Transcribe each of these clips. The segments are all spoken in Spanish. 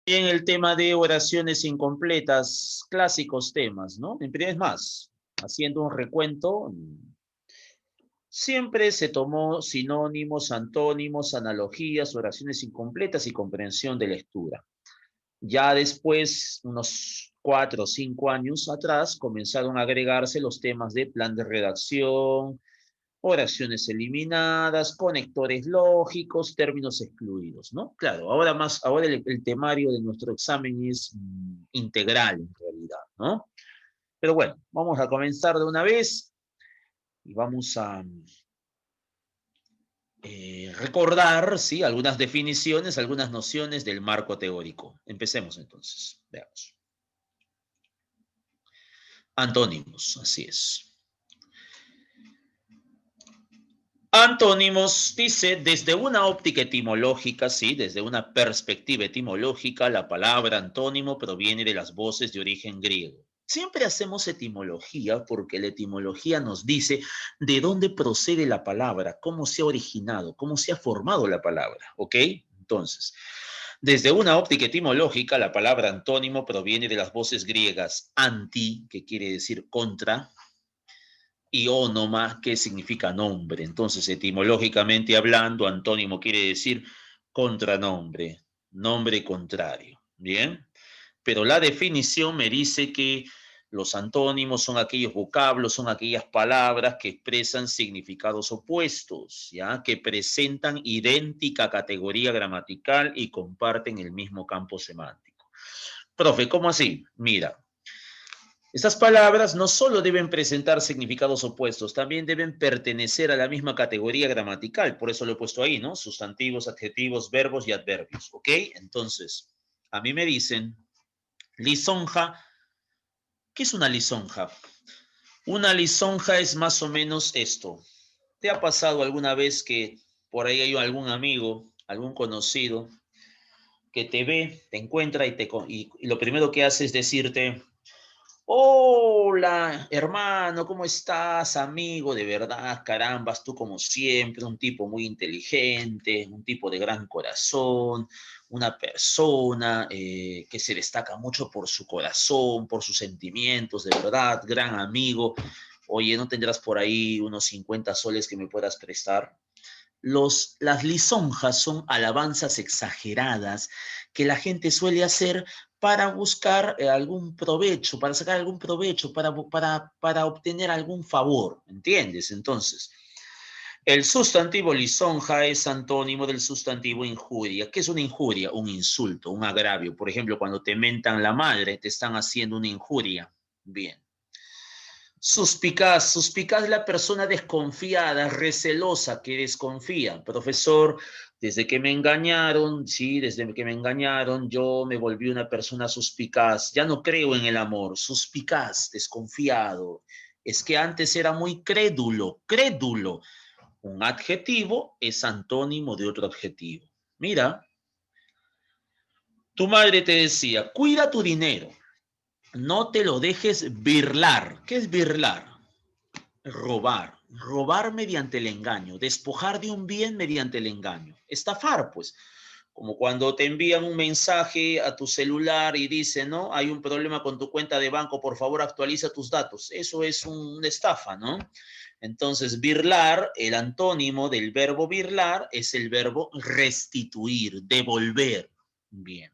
En el tema de oraciones incompletas, clásicos temas, ¿no? Es más, haciendo un recuento, siempre se tomó sinónimos, antónimos, analogías, oraciones incompletas y comprensión de lectura. Ya después, unos 4 o 5 años atrás, comenzaron a agregarse los temas de plan de redacción, oraciones eliminadas, conectores lógicos, términos excluidos, ¿no? Claro, ahora el temario de nuestro examen es integral en realidad, ¿no? Pero bueno, vamos a comenzar de una vez y vamos a recordar, ¿sí? Algunas definiciones, algunas nociones del marco teórico. Empecemos entonces, veamos. Antónimos, así es. Antónimos dice, desde una óptica etimológica, sí, desde una perspectiva etimológica, la palabra antónimo proviene de las voces de origen griego. Siempre hacemos etimología porque la etimología nos dice de dónde procede la palabra, cómo se ha originado, cómo se ha formado la palabra, ¿ok? Entonces, desde una óptica etimológica, la palabra antónimo proviene de las voces griegas anti, que quiere decir contra, y ónoma, que significa nombre. Entonces, etimológicamente hablando, antónimo quiere decir contranombre, nombre contrario. Bien, pero la definición me dice que los antónimos son aquellos vocablos, son aquellas palabras que expresan significados opuestos, ¿ya? Que presentan idéntica categoría gramatical y comparten el mismo campo semántico. Profe, ¿cómo así? Mira, estas palabras no solo deben presentar significados opuestos, también deben pertenecer a la misma categoría gramatical. Por eso lo he puesto ahí, ¿no? Sustantivos, adjetivos, verbos y adverbios. ¿Ok? Entonces, a mí me dicen, lisonja. ¿Qué es una lisonja? Una lisonja es más o menos esto. ¿Te ha pasado alguna vez que por ahí hay algún amigo, algún conocido, que te ve, te encuentra y lo primero que hace es decirte, hola, hermano, ¿cómo estás, amigo? De verdad, carambas, tú como siempre, un tipo muy inteligente, un tipo de gran corazón, una persona que se destaca mucho por su corazón, por sus sentimientos, de verdad, gran amigo. Oye, ¿no tendrás por ahí unos 50 soles que me puedas prestar? Las lisonjas son alabanzas exageradas que la gente suele hacer para buscar algún provecho, para sacar algún provecho, para obtener algún favor, ¿entiendes? Entonces, el sustantivo lisonja es antónimo del sustantivo injuria. ¿Qué es una injuria? Un insulto, un agravio. Por ejemplo, cuando te mentan la madre, te están haciendo una injuria. Bien. Suspicaz, suspicaz es la persona desconfiada, recelosa, que desconfía. Profesor, desde que me engañaron, sí, desde que me engañaron, yo me volví una persona suspicaz. Ya no creo en el amor. Suspicaz, desconfiado. Es que antes era muy crédulo, crédulo. Un adjetivo es antónimo de otro adjetivo. Mira, tu madre te decía, cuida tu dinero, no te lo dejes birlar. ¿Qué es birlar? Robar, robar mediante el engaño, despojar de un bien mediante el engaño, estafar, pues, como cuando te envían un mensaje a tu celular y dicen, ¿no? Hay un problema con tu cuenta de banco, por favor actualiza tus datos. Eso es una estafa, ¿no? Entonces, birlar, el antónimo del verbo birlar es el verbo restituir, devolver. Bien.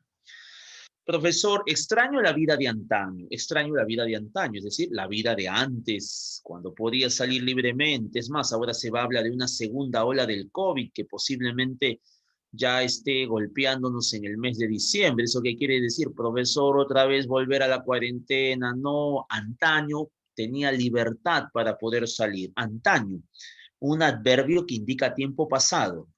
Profesor, extraño la vida de antaño, extraño la vida de antaño, es decir, la vida de antes, cuando podía salir libremente. Es más, ahora se va a hablar de una segunda ola del COVID que posiblemente ya esté golpeándonos en el mes de diciembre. ¿Eso qué quiere decir, profesor? Otra vez volver a la cuarentena. No, antaño tenía libertad para poder salir. Antaño, un adverbio que indica tiempo pasado.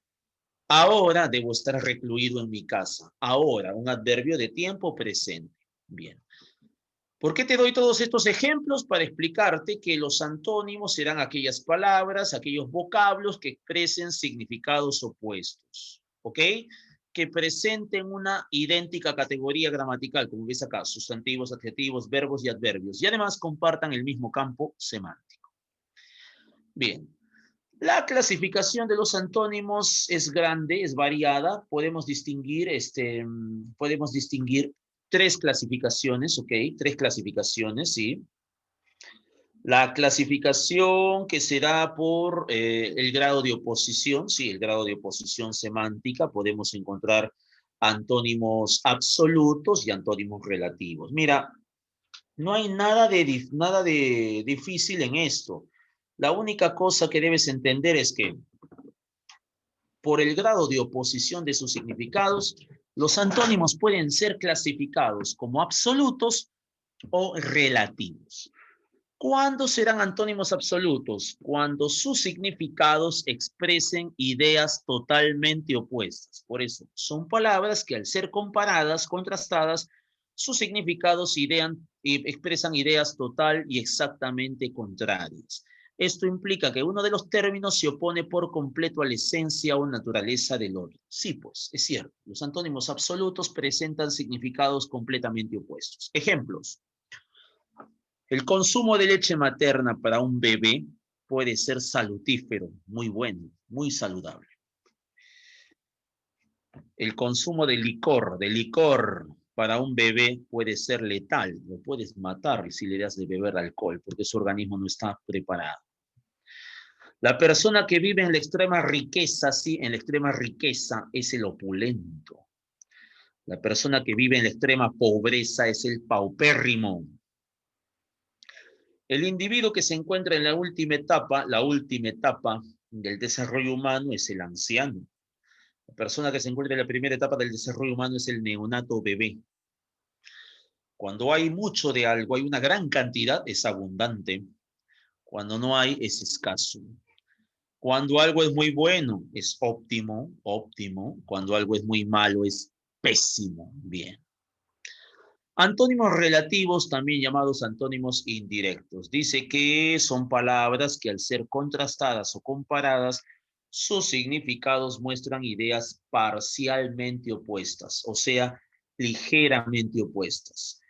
Ahora debo estar recluido en mi casa. Ahora, un adverbio de tiempo presente. Bien. ¿Por qué te doy todos estos ejemplos? Para explicarte que los antónimos serán aquellas palabras, aquellos vocablos que expresen significados opuestos. ¿Ok? Que presenten una idéntica categoría gramatical, como ves acá, sustantivos, adjetivos, verbos y adverbios. Y además compartan el mismo campo semántico. Bien. La clasificación de los antónimos es grande, es variada. Podemos distinguir tres clasificaciones, ¿ok? Tres clasificaciones, sí. La clasificación que será por el grado de oposición, sí, el grado de oposición semántica, podemos encontrar antónimos absolutos y antónimos relativos. Mira, no hay nada de difícil en esto. La única cosa que debes entender es que por el grado de oposición de sus significados, los antónimos pueden ser clasificados como absolutos o relativos. ¿Cuándo serán antónimos absolutos? Cuando sus significados expresen ideas totalmente opuestas. Por eso, son palabras que al ser comparadas, contrastadas, sus significados expresan ideas total y exactamente contrarias. Esto implica que uno de los términos se opone por completo a la esencia o naturaleza del otro. Sí, pues, es cierto. Los antónimos absolutos presentan significados completamente opuestos. Ejemplos. El consumo de leche materna para un bebé puede ser salutífero, muy bueno, muy saludable. El consumo de licor para un bebé puede ser letal, lo puedes matar si le das de beber alcohol, porque su organismo no está preparado. La persona que vive en la extrema riqueza, sí, en la extrema riqueza es el opulento. La persona que vive en la extrema pobreza es el paupérrimo. El individuo que se encuentra en la última etapa del desarrollo humano es el anciano. La persona que se encuentra en la primera etapa del desarrollo humano es el neonato bebé. Cuando hay mucho de algo, hay una gran cantidad, es abundante. Cuando no hay, es escaso. Cuando algo es muy bueno, es óptimo, óptimo. Cuando algo es muy malo, es pésimo, bien. Antónimos relativos, también llamados antónimos indirectos. Dice que son palabras que al ser contrastadas o comparadas, sus significados muestran ideas parcialmente opuestas, o sea, ligeramente opuestas.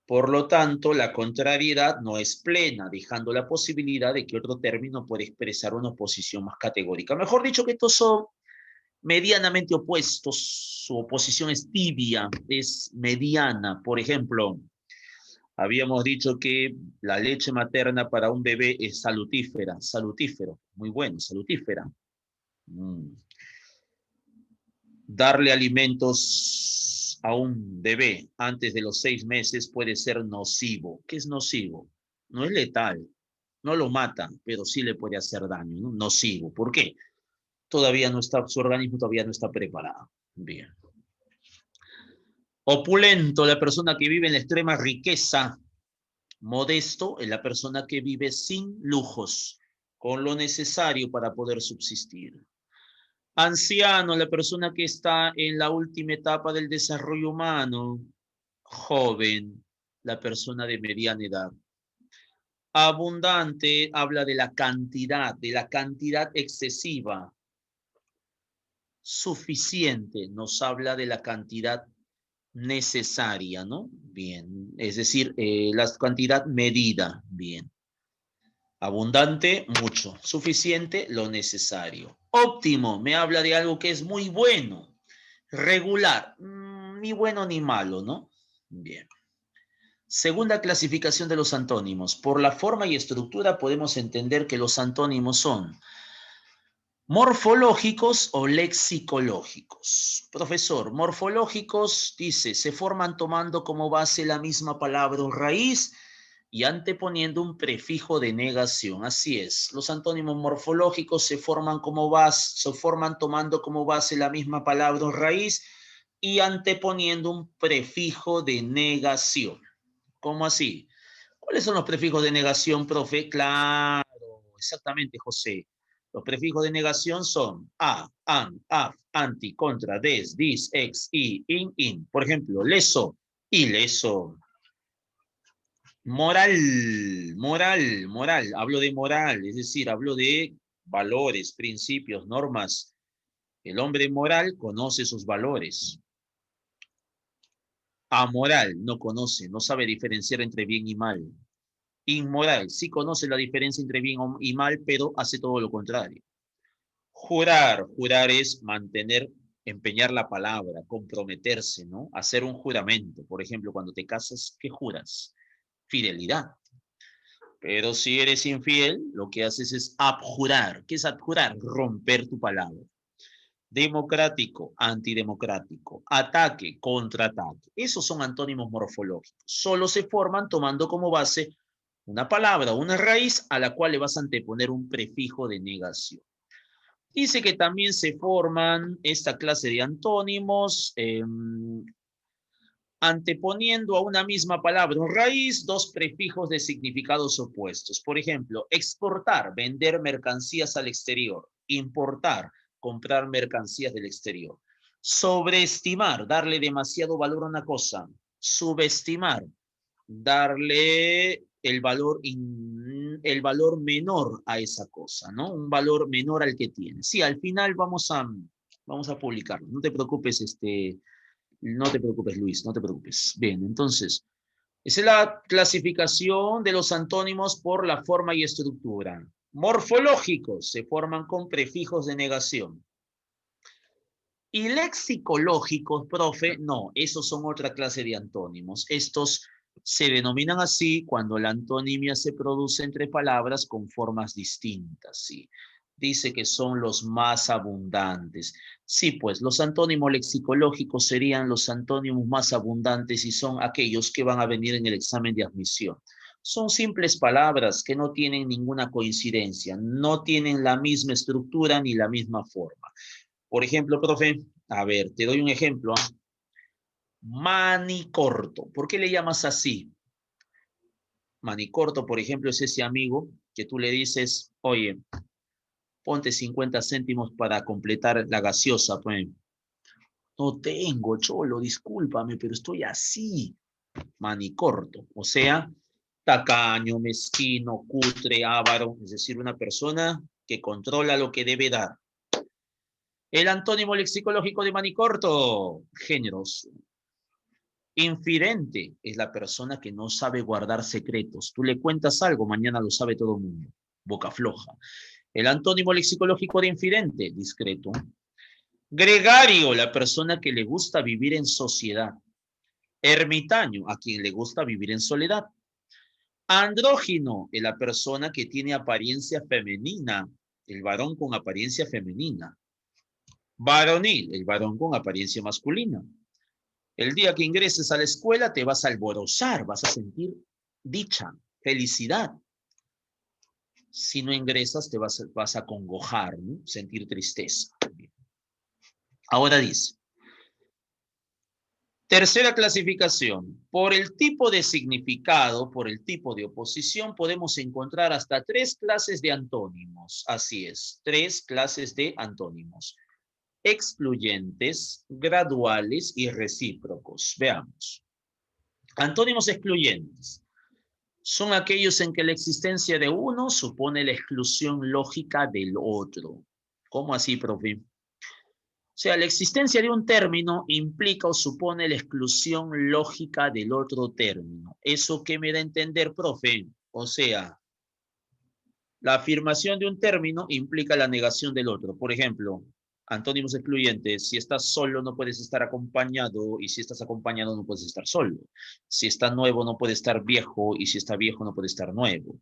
Por lo tanto, la contrariedad no es plena, dejando la posibilidad de que otro término pueda expresar una oposición más categórica. Mejor dicho, que estos son medianamente opuestos, su oposición es tibia, es mediana. Por ejemplo, habíamos dicho que la leche materna para un bebé es salutífera, salutífero, muy bueno, salutífera. Mm. Darle alimentos a un bebé antes de los 6 meses puede ser nocivo. ¿Qué es nocivo? No es letal, no lo mata, pero sí le puede hacer daño, ¿no? Nocivo. ¿Por qué? Todavía no está, su organismo todavía no está preparado. Bien. Opulento, la persona que vive en la extrema riqueza. Modesto es la persona que vive sin lujos, con lo necesario para poder subsistir. Anciano, la persona que está en la última etapa del desarrollo humano. Joven, la persona de mediana edad. Abundante habla de la cantidad excesiva. Suficiente nos habla de la cantidad necesaria, ¿no? Bien, es decir, la cantidad medida, bien. Abundante, mucho. Suficiente, lo necesario. Óptimo, me habla de algo que es muy bueno. Regular, ni bueno ni malo, ¿no? Bien. Segunda clasificación de los antónimos. Por la forma y estructura podemos entender que los antónimos son morfológicos o lexicológicos. Profesor, morfológicos, dice, se forman tomando como base la misma palabra o raíz y anteponiendo un prefijo de negación. Así es, los antónimos morfológicos se forman tomando como base la misma palabra o raíz y anteponiendo un prefijo de negación. ¿Cómo así? ¿Cuáles son los prefijos de negación, profe? Claro, exactamente, José. Los prefijos de negación son a, an, af, anti, contra, des, dis, ex, i, in. Por ejemplo, leso, ileso. Moral, moral. Hablo de moral, es decir, hablo de valores, principios, normas. El hombre moral conoce sus valores. Amoral, no conoce, no sabe diferenciar entre bien y mal. Inmoral, sí conoce la diferencia entre bien y mal, pero hace todo lo contrario. Jurar es mantener, empeñar la palabra, comprometerse, ¿no? Hacer un juramento. Por ejemplo, cuando te casas, ¿qué juras? Fidelidad. Pero si eres infiel, lo que haces es abjurar. ¿Qué es abjurar? Romper tu palabra. Democrático, antidemocrático, ataque, contraataque. Esos son antónimos morfológicos. Solo se forman tomando como base una palabra, una raíz a la cual le vas a anteponer un prefijo de negación. Dice que también se forman esta clase de antónimos anteponiendo a una misma palabra o raíz dos prefijos de significados opuestos. Por ejemplo, exportar, vender mercancías al exterior. Importar, comprar mercancías del exterior. Sobreestimar, darle demasiado valor a una cosa. Subestimar, darle el valor menor a esa cosa, ¿no? Un valor menor al que tiene. Sí, al final vamos a publicarlo. No te preocupes, no te preocupes, Luis, no te preocupes. Bien, entonces, esa es la clasificación de los antónimos por la forma y estructura. Morfológicos se forman con prefijos de negación. Y lexicológicos, profe, no, esos son otra clase de antónimos. Estos se denominan así cuando la antonimia se produce entre palabras con formas distintas, ¿sí? Dice que son los más abundantes. Sí, pues los antónimos lexicológicos serían los antónimos más abundantes y son aquellos que van a venir en el examen de admisión. Son simples palabras que no tienen ninguna coincidencia, no tienen la misma estructura ni la misma forma. Por ejemplo, profe, a ver, te doy un ejemplo. Manicorto. ¿Por qué le llamas así? Manicorto, por ejemplo, es ese amigo que tú le dices, oye, ponte 50 céntimos para completar la gaseosa. Pues. No tengo, cholo, discúlpame, pero estoy así. Manicorto. O sea, tacaño, mezquino, cutre, avaro. Es decir, una persona que controla lo que debe dar. El antónimo lexicológico de manicorto, generoso. Infidente es la persona que no sabe guardar secretos. Tú le cuentas algo, mañana lo sabe todo el mundo. Boca floja. El antónimo lexicológico de infidente, discreto. Gregario, la persona que le gusta vivir en sociedad. Ermitaño, a quien le gusta vivir en soledad. Andrógino, es la persona que tiene apariencia femenina. El varón con apariencia femenina. Varonil, el varón con apariencia masculina. El día que ingreses a la escuela te vas a alborozar, vas a sentir dicha, felicidad. Si no ingresas te vas a congojar, ¿no? Sentir tristeza. Ahora dice, tercera clasificación. Por el tipo de significado, por el tipo de oposición, podemos encontrar hasta 3 clases de antónimos. Así es, 3 clases de antónimos. Excluyentes, graduales y recíprocos. Veamos. Antónimos excluyentes son aquellos en que la existencia de uno supone la exclusión lógica del otro. ¿Cómo así, profe? O sea, la existencia de un término implica o supone la exclusión lógica del otro término. ¿Eso qué me da a entender, profe? O sea, la afirmación de un término implica la negación del otro. Por ejemplo, antónimos excluyentes, si estás solo no puedes estar acompañado y si estás acompañado no puedes estar solo. Si está nuevo no puede estar viejo y si está viejo no puede estar nuevo.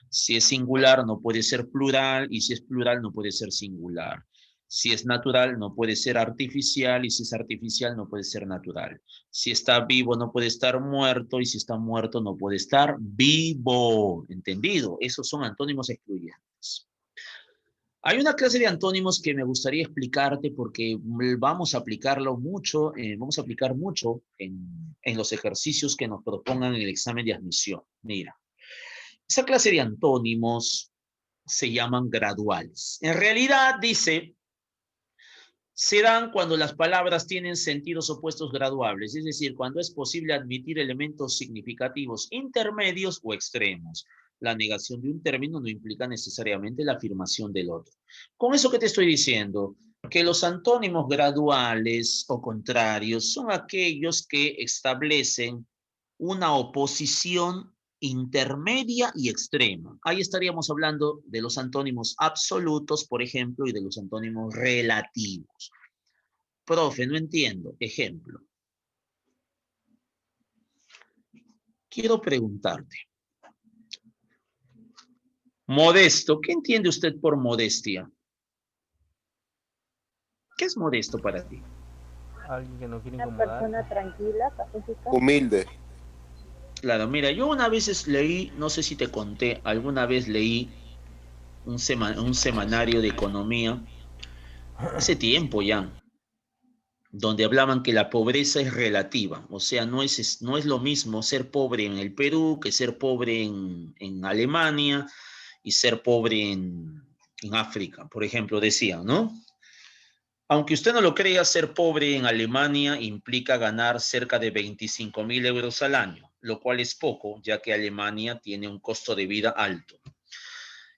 Si es singular no puede ser plural y si es plural no puede ser singular. Si es natural no puede ser artificial y si es artificial no puede ser natural. Si está vivo no puede estar muerto y si está muerto no puede estar vivo. ¿Entendido? Esos son antónimos excluyentes. Hay una clase de antónimos que me gustaría explicarte porque vamos a aplicarlo mucho, vamos a aplicar mucho en los ejercicios que nos propongan en el examen de admisión. Mira, esa clase de antónimos se llaman graduales. En realidad dice se dan cuando las palabras tienen sentidos opuestos graduables, es decir, cuando es posible admitir elementos significativos intermedios o extremos. La negación de un término no implica necesariamente la afirmación del otro. Con eso que te estoy diciendo, que los antónimos graduales o contrarios son aquellos que establecen una oposición intermedia y extrema. Ahí estaríamos hablando de los antónimos absolutos, por ejemplo, y de los antónimos relativos. Profe, no entiendo. Ejemplo. Quiero preguntarte. Modesto, ¿qué entiende usted por modestia? ¿Qué es modesto para ti? Alguien que no quiere Una incomodar. persona tranquila, pacífica. Humilde. Claro, mira, yo una vez leí, no sé si te conté, alguna vez leí un semanario de economía, hace tiempo ya, donde hablaban que la pobreza es relativa, o sea, no es lo mismo ser pobre en el Perú que ser pobre en Alemania y ser pobre en África, por ejemplo, decían, ¿no? Aunque usted no lo crea, ser pobre en Alemania implica ganar cerca de 25.000 euros al año, lo cual es poco, ya que Alemania tiene un costo de vida alto.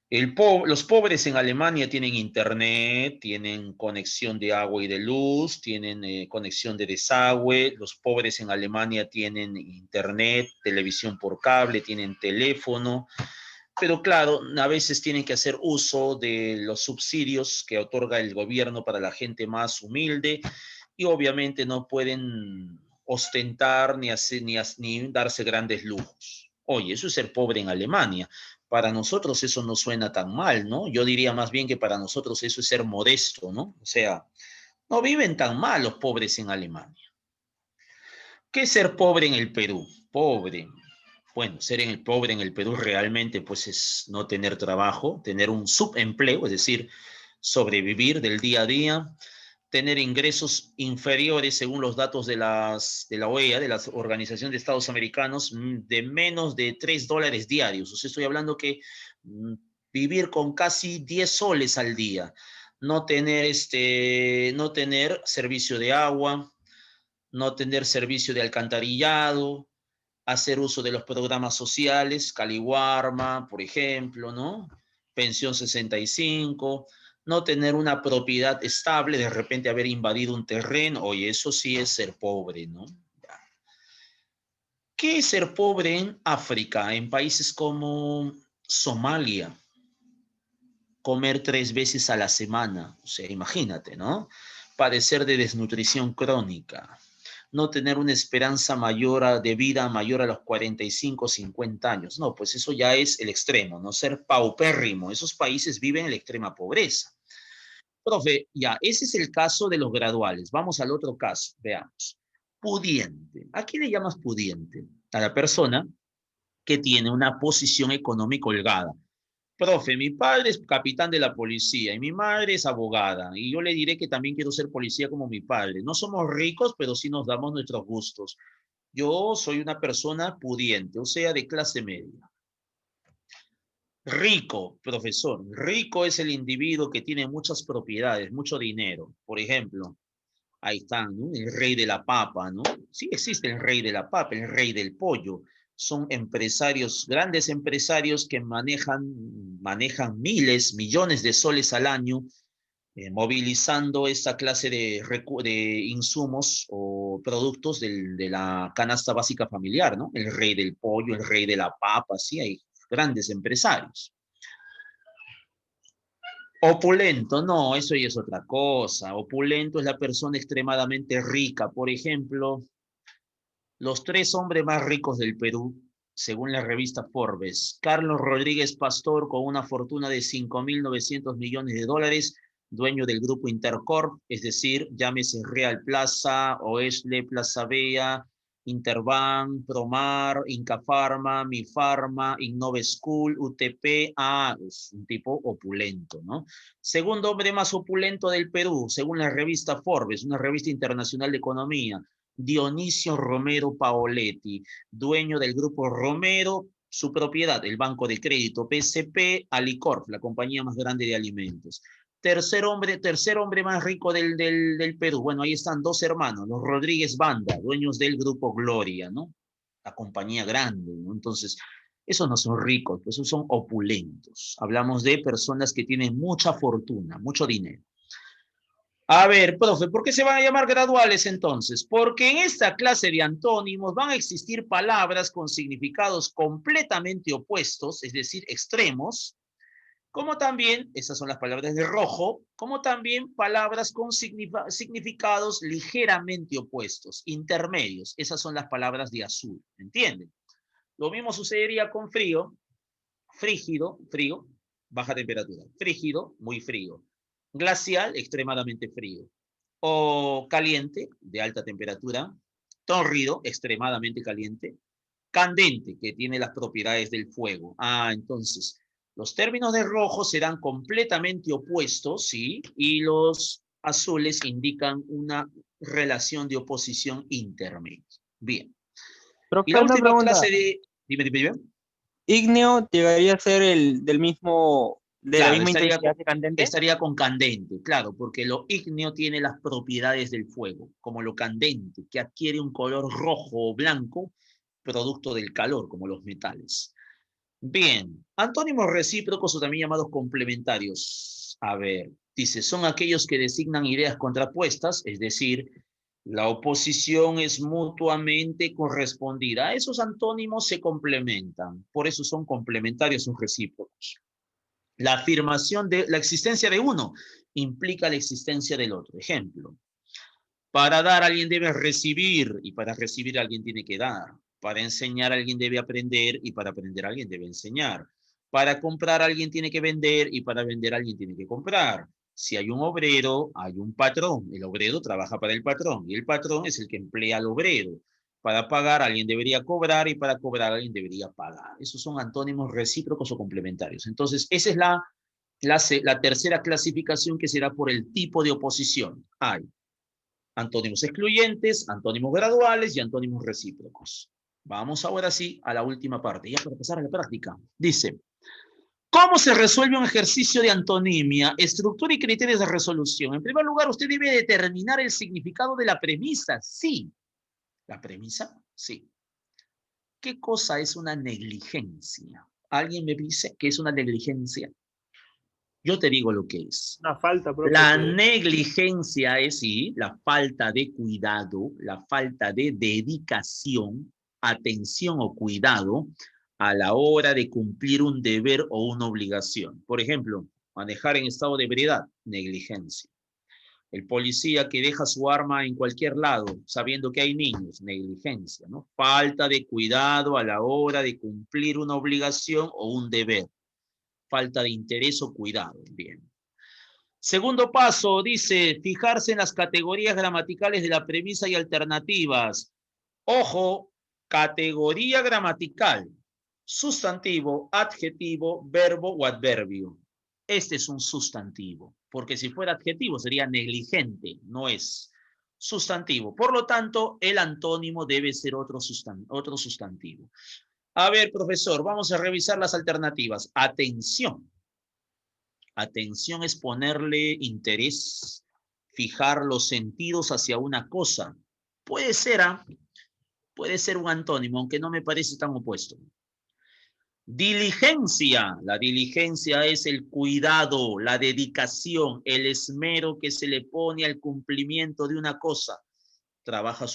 Los pobres en Alemania tienen internet, tienen conexión de agua y de luz, tienen conexión de desagüe. Los pobres en Alemania tienen internet, televisión por cable, tienen teléfono. Pero claro, a veces tienen que hacer uso de los subsidios que otorga el gobierno para la gente más humilde y obviamente no pueden ostentar ni darse grandes lujos. Oye, eso es ser pobre en Alemania. Para nosotros eso no suena tan mal, ¿no? Yo diría más bien que para nosotros eso es ser modesto, ¿no? O sea, no viven tan mal los pobres en Alemania. ¿Qué es ser pobre en el Perú? Pobre. Bueno, pobre en el Perú realmente pues es no tener trabajo, tener un subempleo, es decir, sobrevivir del día a día, tener ingresos inferiores según los datos de la OEA, de la Organización de Estados Americanos, de menos de $3 diarios. O sea, estoy hablando que vivir con casi 10 soles al día, no tener servicio de agua, no tener servicio de alcantarillado, hacer uso de los programas sociales, Caliwarma, por ejemplo, ¿no? Pensión 65, no tener una propiedad estable, de repente haber invadido un terreno, oye, eso sí es ser pobre, ¿no? ¿Qué es ser pobre en África, en países como Somalia? Comer 3 veces a la semana, o sea, imagínate, ¿no? Padecer de desnutrición crónica, no tener una esperanza de vida mayor a los 45, 50 años. No, pues eso ya es el extremo, ¿no? Ser paupérrimo. Esos países viven en la extrema pobreza. Profe, ya, ese es el caso de los graduales. Vamos al otro caso, veamos. Pudiente. ¿A quién le llamas pudiente? A la persona que tiene una posición económica holgada. Profe, mi padre es capitán de la policía y mi madre es abogada. Y yo le diré que también quiero ser policía como mi padre. No somos ricos, pero sí nos damos nuestros gustos. Yo soy una persona pudiente, o sea, de clase media. Rico, profesor. Rico es el individuo que tiene muchas propiedades, mucho dinero. Por ejemplo, ahí están, ¿no? El rey de la papa, ¿no? Sí existe el rey de la papa, el rey del pollo. Son empresarios, grandes empresarios que manejan miles, millones de soles al año, movilizando esta clase de insumos o productos de la canasta básica familiar, ¿no? El rey del pollo, el rey de la papa, sí, hay grandes empresarios. Opulento, no, eso ya es otra cosa. Opulento es la persona extremadamente rica. Por ejemplo, los 3 hombres más ricos del Perú, según la revista Forbes. Carlos Rodríguez Pastor, con una fortuna de 5.900 millones de dólares, dueño del grupo Intercorp, es decir, llámese Real Plaza, Oesle, Plaza Bea, Interbank, Promar, Incafarma, Mifarma, Innove School, UTP. Ah, es un tipo opulento, ¿no? Segundo hombre más opulento del Perú, según la revista Forbes, una revista internacional de economía. Dionisio Romero Paoletti, dueño del grupo Romero, su propiedad, el Banco de Crédito PCP, Alicorp, la compañía más grande de alimentos. Tercer hombre más rico del Perú. Bueno, ahí están 2 hermanos, los Rodríguez Banda, dueños del grupo Gloria, ¿no? La compañía grande, ¿no? Entonces, esos no son ricos, pues esos son opulentos. Hablamos de personas que tienen mucha fortuna, mucho dinero. A ver, profe, ¿por qué se van a llamar graduales entonces? Porque en esta clase de antónimos van a existir palabras con significados completamente opuestos, es decir, extremos, como también, esas son las palabras de rojo, como también palabras con significados ligeramente opuestos, intermedios. Esas son las palabras de azul, ¿entienden? Lo mismo sucedería con frío, frígido, frío, baja temperatura, frígido, muy frío, glacial, extremadamente frío, o caliente, de alta temperatura, tórrido, extremadamente caliente, candente, que tiene las propiedades del fuego. Entonces, los términos de rojo serán completamente opuestos, ¿sí? Y los azules indican una relación de oposición intermedia. Bien. Y Profe, la una última pregunta. clase de... Dime. ¿Ígneo llegaría a ser el del mismo, de la Claro, misma intensidad que candente? estaría con candente, claro, porque lo ígneo tiene las propiedades del fuego, como lo candente, que adquiere un color rojo o blanco, producto del calor, como los metales. Bien, antónimos recíprocos o también llamados complementarios. A ver, dice, son aquellos que designan ideas contrapuestas, es decir, la oposición es mutuamente correspondida. Esos antónimos se complementan, por eso son complementarios, son recíprocos. La afirmación de la existencia de uno implica la existencia del otro. Ejemplo, para dar alguien debe recibir y para recibir alguien tiene que dar. Para enseñar alguien debe aprender y para aprender alguien debe enseñar. Para comprar alguien tiene que vender y para vender alguien tiene que comprar. Si hay un obrero, hay un patrón. El obrero trabaja para el patrón y el patrón es el que emplea al obrero. Para pagar alguien debería cobrar y para cobrar alguien debería pagar. Esos son antónimos recíprocos o complementarios. Entonces, esa es la tercera clasificación que será por el tipo de oposición. Hay antónimos excluyentes, antónimos graduales y antónimos recíprocos. Vamos ahora sí a la última parte, ya para pasar a la práctica. Dice, ¿cómo se resuelve un ejercicio de antonimia? Estructura y criterios de resolución. En primer lugar, usted debe determinar el significado de la premisa. Sí. ¿La premisa? Sí. ¿Qué cosa es una negligencia? ¿Alguien me dice qué es una negligencia? Yo te digo lo que es. Una falta, profe, La que negligencia es, sí, la falta de cuidado, la falta de dedicación, atención o cuidado a la hora de cumplir un deber o una obligación. Por ejemplo, manejar en estado de ebriedad, negligencia. El policía que deja su arma en cualquier lado, sabiendo que hay niños, negligencia, ¿no? Falta de cuidado a la hora de cumplir una obligación o un deber. Falta de interés o cuidado. Bien. Segundo paso, dice, fijarse en las categorías gramaticales de la premisa y alternativas. Ojo, categoría gramatical, sustantivo, adjetivo, verbo o adverbio. Este es un sustantivo, porque si fuera adjetivo sería negligente, no es sustantivo. Por lo tanto, el antónimo debe ser otro sustantivo. A ver, profesor, vamos a revisar las alternativas. Atención. Atención es ponerle interés, fijar los sentidos hacia una cosa. Puede ser, puede ser un antónimo, aunque no me parece tan opuesto. Diligencia. La diligencia es el cuidado, la dedicación, el esmero que se le pone al cumplimiento de una cosa. Trabaja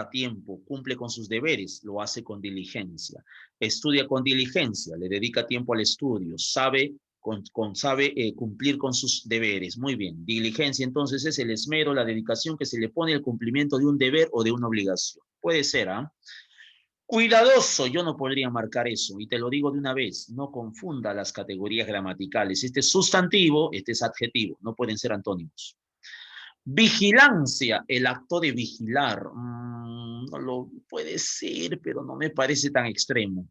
a tiempo, cumple con sus deberes, lo hace con diligencia. Estudia con diligencia, le dedica tiempo al estudio, sabe cumplir con sus deberes. Muy bien. Diligencia entonces es el esmero, la dedicación que se le pone al cumplimiento de un deber o de una obligación. Puede ser, ¿ah? Cuidadoso, yo no podría marcar eso, y te lo digo de una vez, no confunda las categorías gramaticales. Este es sustantivo, este es adjetivo, no pueden ser antónimos. Vigilancia, el acto de vigilar, no lo puede ser, pero no me parece tan extremo.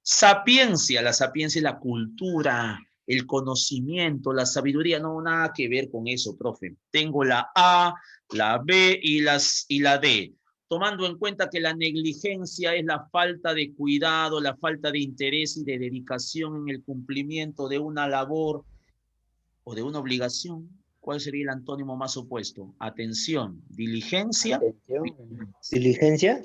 Sapiencia, la sapiencia es la cultura, el conocimiento, la sabiduría, no, nada que ver con eso, profe. Tengo la A, la B y la D. Tomando en cuenta que la negligencia es la falta de cuidado, la falta de interés y de dedicación en el cumplimiento de una labor o de una obligación, ¿cuál sería el antónimo más opuesto? Atención, diligencia. Atención. Diligencia.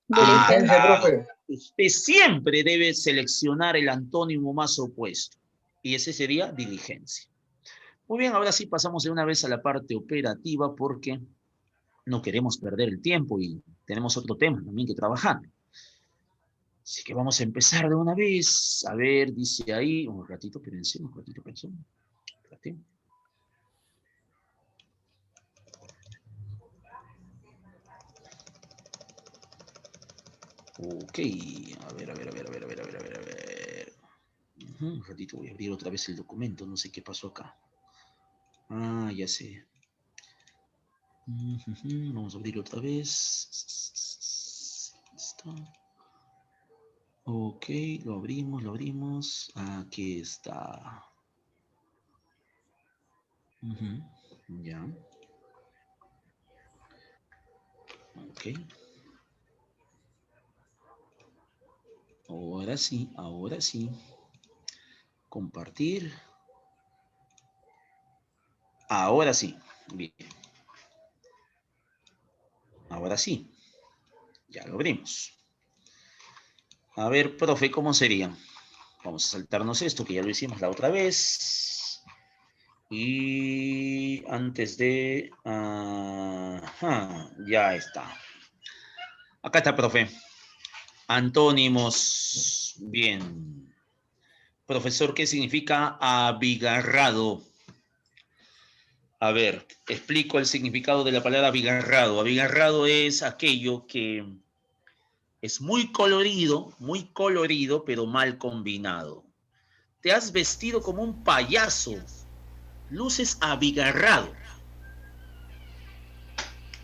Diligencia, profe. Usted siempre debe seleccionar el antónimo más opuesto. Y ese sería diligencia. Muy bien, ahora sí pasamos de una vez a la parte operativa porque no queremos perder el tiempo y tenemos otro tema también que trabajar. Así que vamos a empezar de una vez. A ver, dice ahí, un ratito, espérense, un ratito, espérense. Espérate. Ok, a ver, a ver, a ver, a ver, a ver, a ver, a ver, a ver. Un ratito, voy a abrir otra vez el documento, no sé qué pasó acá. Ah, ya sé. Vamos a abrir otra vez. Listo. Ok, lo abrimos, lo abrimos. Aquí está. Ya. Ok. Ahora sí, ahora sí. Compartir. Ahora sí. Bien. Ahora sí. Ya lo abrimos. A ver, profe, ¿cómo sería? Vamos a saltarnos esto, que ya lo hicimos la otra vez. Y antes de... Ajá, ya está. Acá está, profe. Antónimos. Bien. Profesor, ¿qué significa abigarrado? A ver, explico el significado de la palabra abigarrado. Abigarrado es aquello que es muy colorido, pero mal combinado. Te has vestido como un payaso. Luces abigarrado.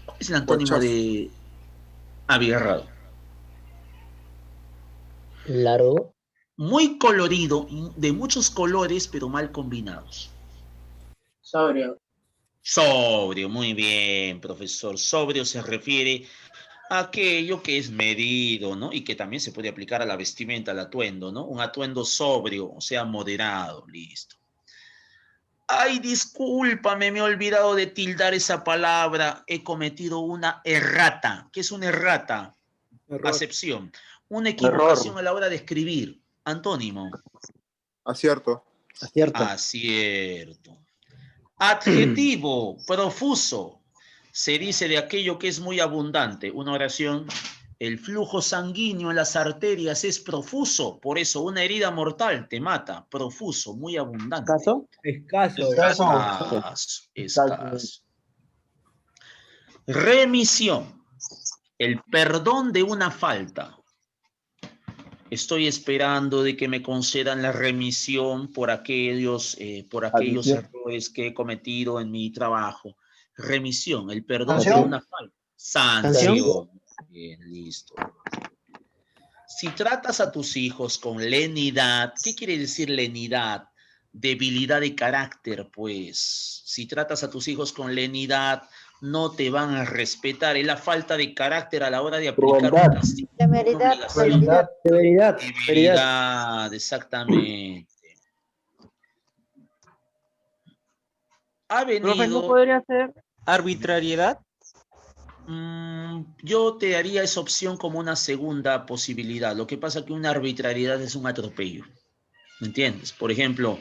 ¿Cuál es el antónimo Guachazo. de abigarrado? Largo. Muy colorido, de muchos colores, pero mal combinados. Sobrio. Sobrio, muy bien, profesor. Sobrio se refiere a aquello que es medido, ¿no? Y que también se puede aplicar a la vestimenta, al atuendo, ¿no? Un atuendo sobrio, o sea, moderado, listo. Ay, discúlpame, me he olvidado de tildar esa palabra. He cometido una errata. ¿Qué es una errata? Error. Acepción. Una Error. equivocación a la hora de escribir. Antónimo. Acierto. Acierto. Acierto. Adjetivo, profuso. Se dice de aquello que es muy abundante. Una oración. El flujo sanguíneo en las arterias es profuso. Por eso una herida mortal te mata. Profuso, muy abundante. ¿Caso? Escaso. Escaso, escaso. Remisión. El perdón de una falta. Estoy esperando de que me concedan la remisión por aquellos Adición. errores que he cometido en mi trabajo. Remisión, el perdón de ¿Sanción? una falta. ¿Sanción? Sanción. Bien, listo. Si tratas a tus hijos con lenidad, ¿qué quiere decir lenidad? Debilidad de carácter, pues. Si tratas a tus hijos con lenidad, no te van a respetar. Es la falta de carácter a la hora de aplicar un Crueldad. castigo, una Temeridad, obligación. severidad. Severidad. Severidad. Severidad, exactamente. Ha Profe, ¿no venido, podría ser arbitrariedad? yo te haría esa opción como una segunda posibilidad. Lo que pasa es que una arbitrariedad es un atropello. ¿Me entiendes? Por ejemplo,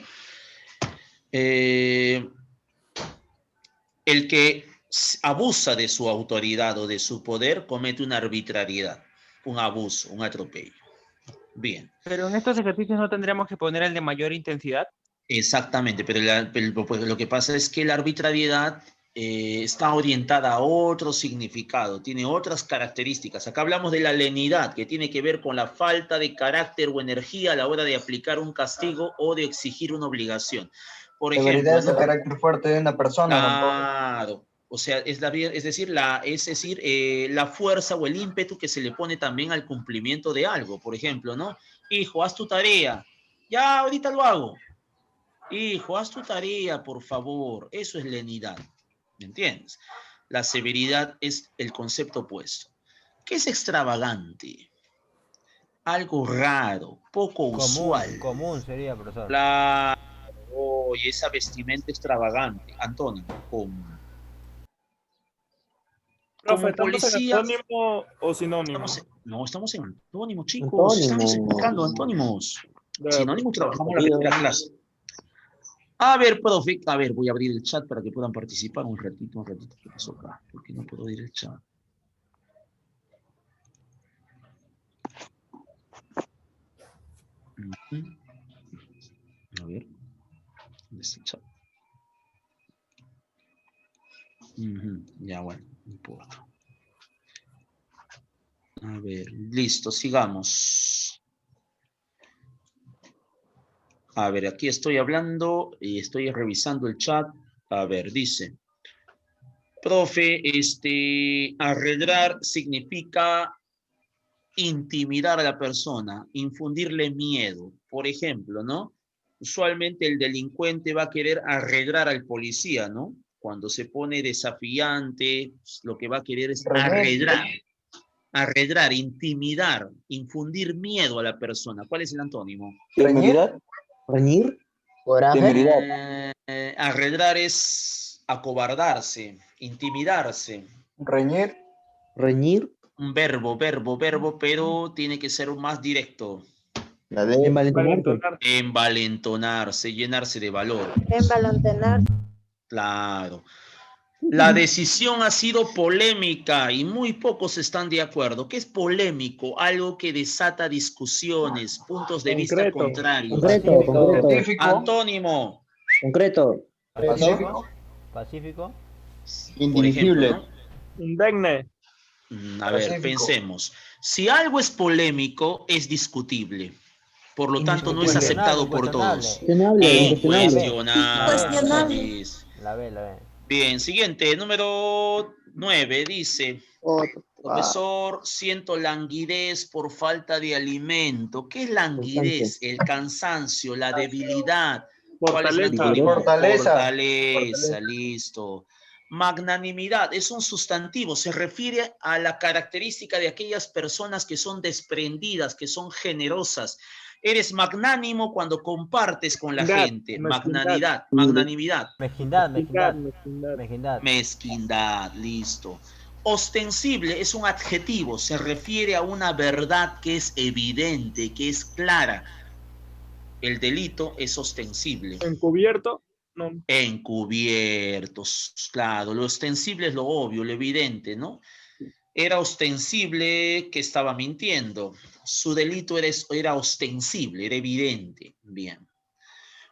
eh, el que abusa de su autoridad o de su poder comete una arbitrariedad, un abuso, un atropello. Bien, Pero en estos ejercicios no tendríamos que poner el de mayor intensidad. exactamente, pero pues, lo que pasa es que la arbitrariedad está orientada a otro significado, tiene otras características. Acá hablamos de la lenidad, que tiene que ver con la falta de carácter o energía a la hora de aplicar un castigo o de exigir una obligación. Por Severidad ejemplo, es el ¿no? carácter fuerte de una persona, ¿no, profe? Claro, o sea, la fuerza o el ímpetu que se le pone también al cumplimiento de algo. Por ejemplo, ¿no? Hijo, haz tu tarea. Ya, ahorita lo hago. Hijo, haz tu tarea, por favor. Eso es lenidad. ¿Me entiendes? La severidad es el concepto opuesto. ¿Qué es extravagante? Algo raro, poco usual. Común sería, profesor. Claro, oye, esa vestimenta extravagante. Antónimo, común. Profe, Como ¿estamos en policía, antónimo o sinónimo? estamos en antónimos, chicos. Estamos explicando Antónimo. antónimos. Ya, Sinónimos trabajamos la primera clase. A ver, profe, a ver, voy a abrir el chat para que puedan participar un ratito, ¿qué pasó acá? Porque no puedo abrir el chat. A ver, ¿dónde está el chat? Ya, bueno, no importa. A ver, listo, sigamos. A ver, aquí estoy hablando y estoy revisando el chat. A ver, dice, profe, arredrar significa intimidar a la persona, infundirle miedo. Por ejemplo, ¿no? Usualmente el delincuente va a querer arredrar al policía, ¿no? Cuando se pone desafiante, lo que va a querer es arredrar. Arredrar, intimidar, infundir miedo a la persona. ¿Cuál es el antónimo? ¿Reñir? ¿Reñir? ¿Coraje? Temeridad. Arredrar es acobardarse, intimidarse. ¿Reñir? ¿Reñir? Un verbo, pero tiene que ser más directo. La de Envalentonarse. Envalentonarse, llenarse de valor. Envalentonar. Claro. La decisión ha sido polémica y muy pocos están de acuerdo. ¿Qué es polémico? Algo que desata discusiones, puntos de vista contrarios. Concreto. Científico. Antónimo. Concreto. Pacífico. Pacífico. Por ejemplo, ¿no? Indegne. A ver, Pacífico. pensemos. Si algo es polémico, es discutible. Por lo tanto, no es Incuestionable, aceptado por todos. Incuestionable. Incuestionable. La B. Bien, siguiente, número 9, dice, profesor, siento languidez por falta de alimento. ¿Qué es languidez? El cansancio, la debilidad. ¿Cuál es el antónimo? Fortaleza, listo. Magnanimidad es un sustantivo, se refiere a la característica de aquellas personas que son desprendidas, que son generosas. Eres magnánimo cuando compartes con la gente. Magnanimidad. Mezquindad, listo. Ostensible es un adjetivo, se refiere a una verdad que es evidente, que es clara. El delito es ostensible. Encubierto. No. Encubiertos, claro. Lo ostensible es lo obvio, lo evidente, ¿no? Era ostensible que estaba mintiendo. Su delito era ostensible, era evidente. Bien.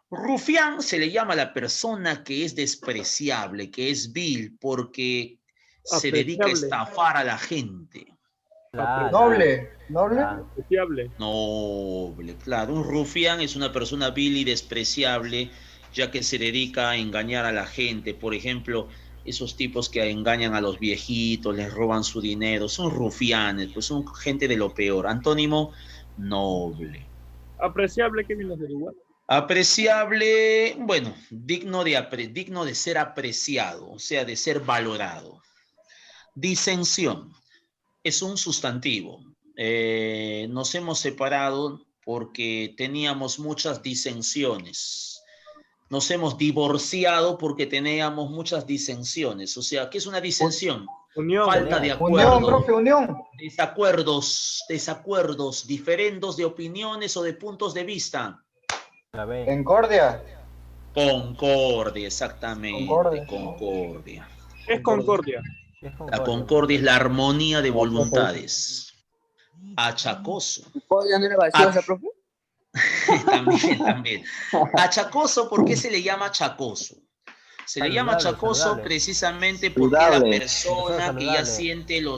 Rufián se le llama a la persona que es despreciable, que es vil, porque se dedica a estafar a la gente. Noble. Noble, claro. Un rufián es una persona vil y despreciable, ya que se dedica a engañar a la gente. Por ejemplo, esos tipos que engañan a los viejitos, les roban su dinero, son rufianes, pues son gente de lo peor. Antónimo, noble. Apreciable, ¿qué viene a ser igual? Apreciable, bueno, digno de ser apreciado, o sea, de ser valorado. Disensión es un sustantivo. Nos hemos separado porque teníamos muchas disensiones. Nos hemos divorciado porque teníamos muchas disensiones. O sea, ¿qué es una disensión? Unión. Falta de acuerdo. Unión, profe, unión. Desacuerdos, diferendos de opiniones o de puntos de vista. Concordia. Concordia, exactamente. Concordia. ¿Qué es concordia? La concordia es la armonía de voluntades. Achacoso. ¿Podrían una gaseosa, profe? También. Achacoso, ¿por qué se le llama achacoso? Se le llama achacoso precisamente porque la persona que ya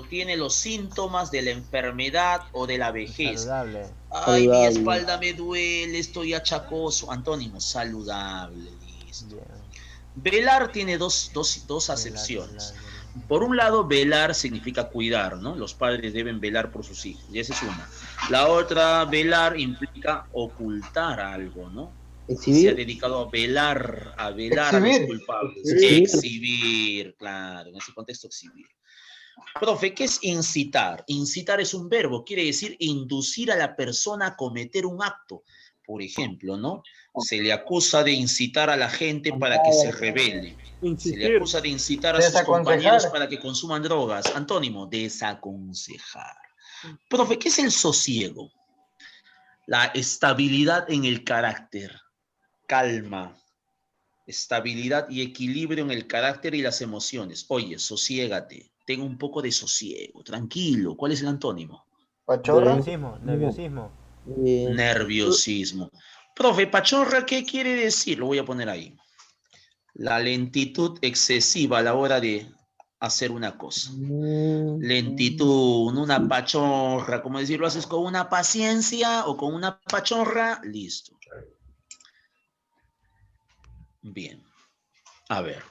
tiene los síntomas de la enfermedad o de la vejez. Ay, mi espalda me duele, estoy achacoso. Antónimo, saludable, listo. Velar tiene dos acepciones. Por un lado, velar significa cuidar, ¿no? Los padres deben velar por sus hijos, y esa es una. La otra, velar, implica ocultar algo, ¿no? Exhibir. Se ha dedicado a velar a los culpables. Exhibir, claro, en ese contexto exhibir. Profe, ¿qué es incitar? Incitar es un verbo, quiere decir inducir a la persona a cometer un acto. Por ejemplo, ¿no? Se le acusa de incitar a la gente para que se rebele. Se le acusa de incitar a sus compañeros para que consuman drogas. Antónimo, desaconsejar. Profe, ¿qué es el sosiego? La estabilidad en el carácter. Calma. estabilidad y equilibrio en el carácter y las emociones. Oye, sosiégate, ten un poco de sosiego, tranquilo. ¿Cuál es el antónimo? Pachorra. Nerviosismo. Nerviosismo. Profe, pachorra, ¿qué quiere decir? Lo voy a poner ahí. La lentitud excesiva a la hora de hacer una cosa. Lentitud, una pachorra, como decir, lo haces con una paciencia o con una pachorra, listo. Bien. A ver.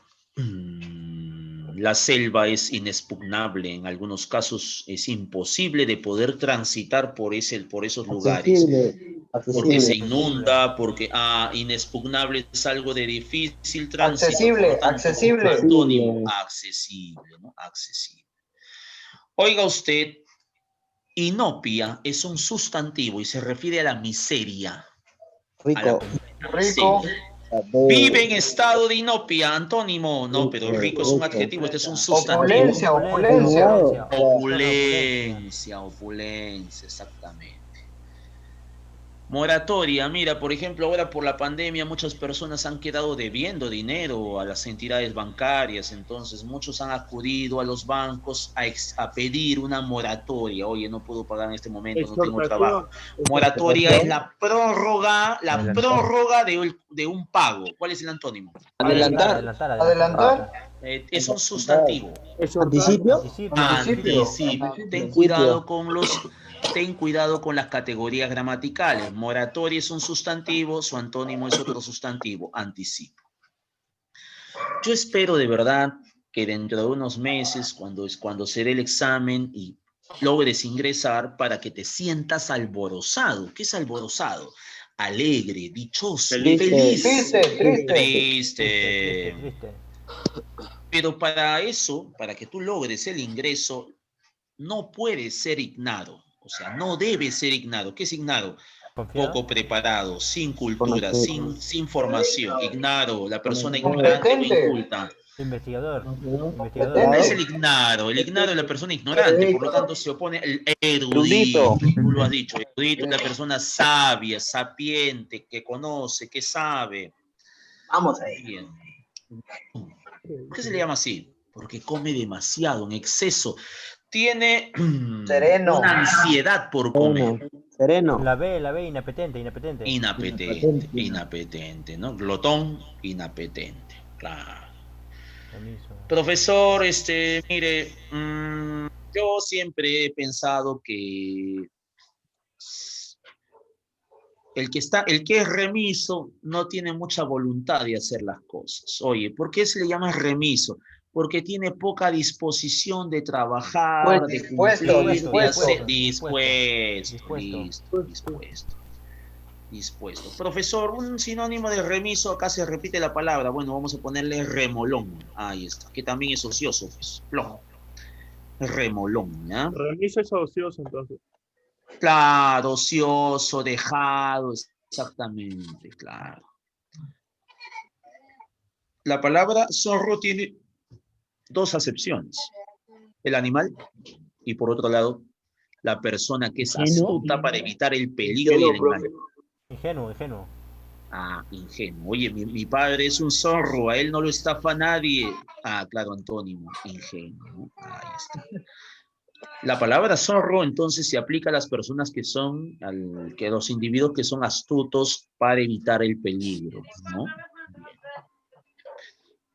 La selva es inexpugnable, en algunos casos es imposible de poder transitar por esos lugares. Porque se inunda, porque inexpugnable es algo de difícil tránsito. Accesible, tanto, accesible. Antónimo, accesible, ¿no? Accesible. Oiga usted, inopia es un sustantivo y se refiere a la miseria. Rico. Rico. Vive en estado de inopia, antónimo. No, pero rico es un adjetivo, este es un sustantivo. Opulencia, opulencia. Opulencia, exactamente. Moratoria, mira, por ejemplo, ahora por la pandemia muchas personas han quedado debiendo dinero a las entidades bancarias, entonces muchos han acudido a los bancos a pedir una moratoria. Oye, no puedo pagar en este momento, no tengo trabajo. Moratoria es la prórroga de un pago. ¿Cuál es el antónimo? Adelantar. Es un sustantivo. ¿Anticipio? Anticipo. Ten cuidado con las categorías gramaticales. Moratoria es un sustantivo, su antónimo es otro sustantivo, anticipo. Yo espero de verdad que dentro de unos meses, cuando se dé el examen y logres ingresar, para que te sientas alborozado. ¿Qué es alborozado? Alegre, dichoso, feliz. Triste. Pero para eso, para que tú logres el ingreso, no puedes ser ignaro. O sea, no debe ser ignaro. ¿Qué es ignaro? Poco preparado, sin cultura, sin formación. Ignaro, la persona ignorante o inculta. Investigador. No es el ignaro. El ignaro es la persona ignorante, por lo tanto se opone el erudito. Tú lo has dicho, erudito es la persona sabia, sapiente, que conoce, que sabe. Vamos ahí. Bien. ¿Por qué se le llama así? Porque come demasiado, en exceso. Tiene una ansiedad por comer. Sereno. La B, inapetente. Inapetente, ¿no? Glotón, inapetente, claro. Profesor, mire, yo siempre he pensado que el que es remiso no tiene mucha voluntad de hacer las cosas. Oye, ¿por qué se le llama remiso? Porque tiene poca disposición de trabajar, de cumplir, de hacer. Dispuesto. Profesor, un sinónimo de remiso, acá se repite la palabra. Bueno, vamos a ponerle remolón. Ahí está, que también es ocioso, pues. Flojo. Remolón, ¿ya? Remiso es ocioso, entonces. Claro, ocioso, dejado, exactamente, claro. La palabra zorro tiene dos acepciones. El animal y, por otro lado, la persona que es astuta para evitar el peligro y el engaño. Ingenuo. Ingenuo. Oye, mi padre es un zorro, a él no lo estafa nadie. Claro, antónimo, ingenuo. Ahí está. La palabra zorro entonces se aplica a las personas los individuos que son astutos para evitar el peligro, ¿no?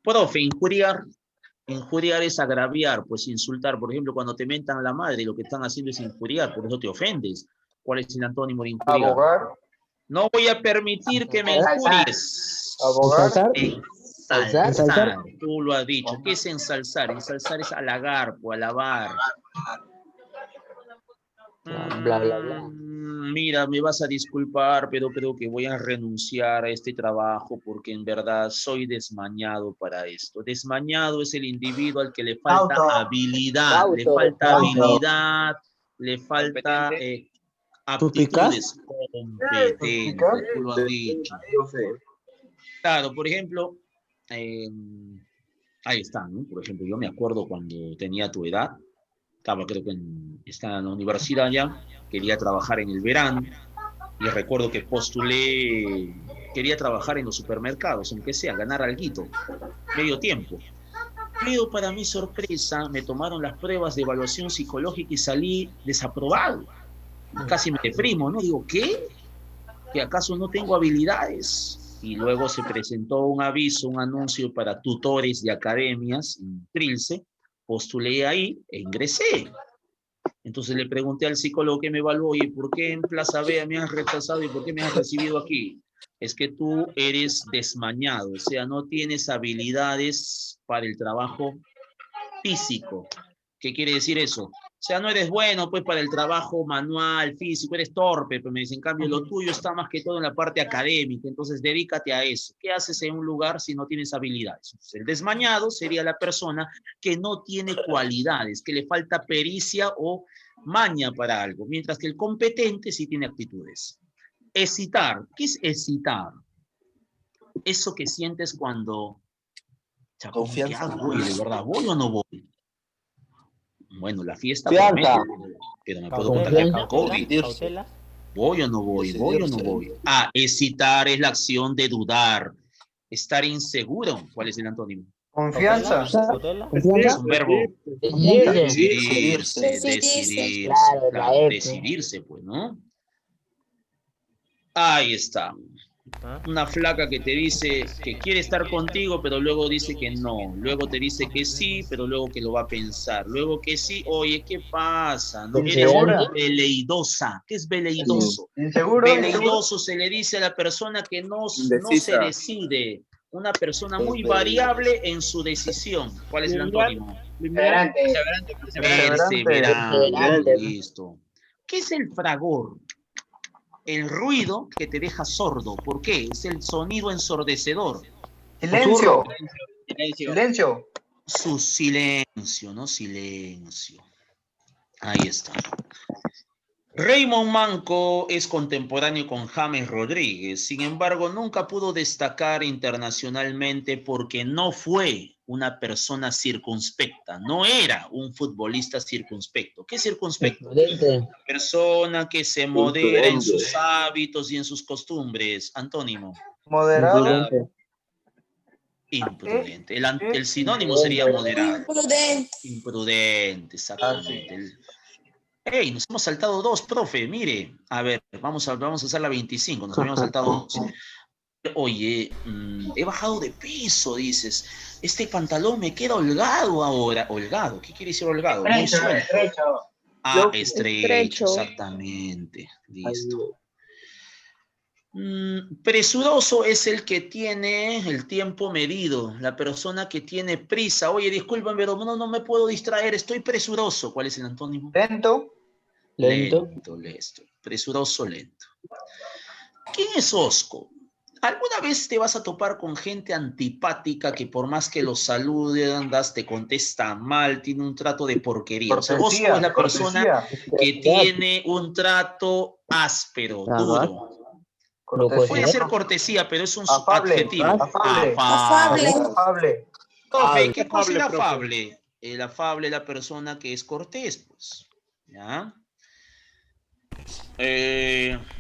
Profe, injuriar es agraviar, pues insultar. Por ejemplo, cuando te mentan a la madre, lo que están haciendo es injuriar, por eso te ofendes. ¿Cuál es el antónimo de injuriar? Abogar. No voy a permitir que me injuries. Abogar. Ensalzar. Tú lo has dicho. ¿Qué es ensalzar? Ensalzar es halagar o alabar. Bla, bla, bla. Mira, me vas a disculpar, pero creo que voy a renunciar a este trabajo porque en verdad soy desmañado para esto. Desmañado es el individuo al que le falta habilidad, le falta aptitudes competentes, tú lo has dicho. Claro, por ejemplo, ahí está, ¿no? Por ejemplo, yo me acuerdo cuando tenía tu edad, creo que estaba en la universidad ya, quería trabajar en el verano, y recuerdo que postulé quería trabajar en los supermercados, aunque sea, ganar alguito, medio tiempo. Pero para mi sorpresa, me tomaron las pruebas de evaluación psicológica y salí desaprobado. Casi me deprimo, ¿no? Digo, ¿qué? ¿Que acaso no tengo habilidades? Y luego se presentó un aviso, un anuncio para tutores de academias en Trilce, postulé ahí e ingresé. Entonces le pregunté al psicólogo que me evaluó, oye, ¿por qué en Plaza B me has rechazado y por qué me has recibido aquí? Es que tú eres desmañado, o sea, no tienes habilidades para el trabajo físico. ¿Qué quiere decir eso? O sea, no eres bueno, pues, para el trabajo manual, físico, eres torpe, pero me dicen, en cambio, lo tuyo está más que todo en la parte académica, entonces dedícate a eso. ¿Qué haces en un lugar si no tienes habilidades? Entonces, el desmañado sería la persona que no tiene cualidades, que le falta pericia o maña para algo, mientras que el competente sí tiene actitudes. Excitar. ¿Qué es excitar? Eso que sientes cuando... Confianza. Voy, ¿de verdad voy o no voy? Bueno, la fiesta Fianza. promete, pero me puedo contagiar con COVID. Cautela. ¿Voy o no voy? ¿Voy o no voy? Ah, excitar es la acción de dudar. Estar inseguro. ¿Cuál es el antónimo? Confianza. Cautela. Es un verbo. Decidirse. Decidirse. Claro, Claro, decidirse, pues, ¿no? Ahí está. Una flaca que te dice que quiere estar contigo, pero luego dice que no. Luego te dice que sí, pero luego que lo va a pensar. Luego que sí, oye, ¿qué pasa? ¿No? Eres Insegura. veleidosa. ¿Qué es veleidoso? Inseguro. Veleidoso se le dice a la persona que no se decide. Una persona muy variable en su decisión. ¿Cuál es el antónimo? Perseverante. Listo. ¿Qué es el fragor? El ruido que te deja sordo. ¿Por qué? Es el sonido ensordecedor. Silencio. Silencio. Su silencio, ¿no? Silencio. Ahí está. Raymond Manco es contemporáneo con James Rodríguez, sin embargo, nunca pudo destacar internacionalmente porque no fue una persona circunspecta, no era un futbolista circunspecto. ¿Qué es circunspecto? Una persona que se modera en sus hábitos y en sus costumbres. Antónimo. Moderado. Imprudente. El sinónimo sería moderado. Imprudente, exactamente. Hey, nos hemos saltado dos, profe, mire. A ver, vamos a hacer la 25, nos habíamos saltado dos. Oye, he bajado de peso, dices. Este pantalón me queda holgado ahora. ¿Holgado? ¿Qué quiere decir holgado? Muy suelto. Ah, estrecho, exactamente. Listo. Presuroso es el que tiene el tiempo medido, la persona que tiene prisa. Oye, discúlpame, pero no me puedo distraer, estoy presuroso. ¿Cuál es el antónimo? Lento. Lento. Presuroso, lento. ¿Quién es Osco? ¿Alguna vez te vas a topar con gente antipática que por más que lo saludas, te contesta mal, tiene un trato de porquería? O sea, Osco es la persona que tiene un trato áspero, duro. Puede ser cortesía, pero es un adjetivo. Afable. Profe, ¿qué cosa es el afable? El afable es la persona que es cortés, pues. ¿Ya?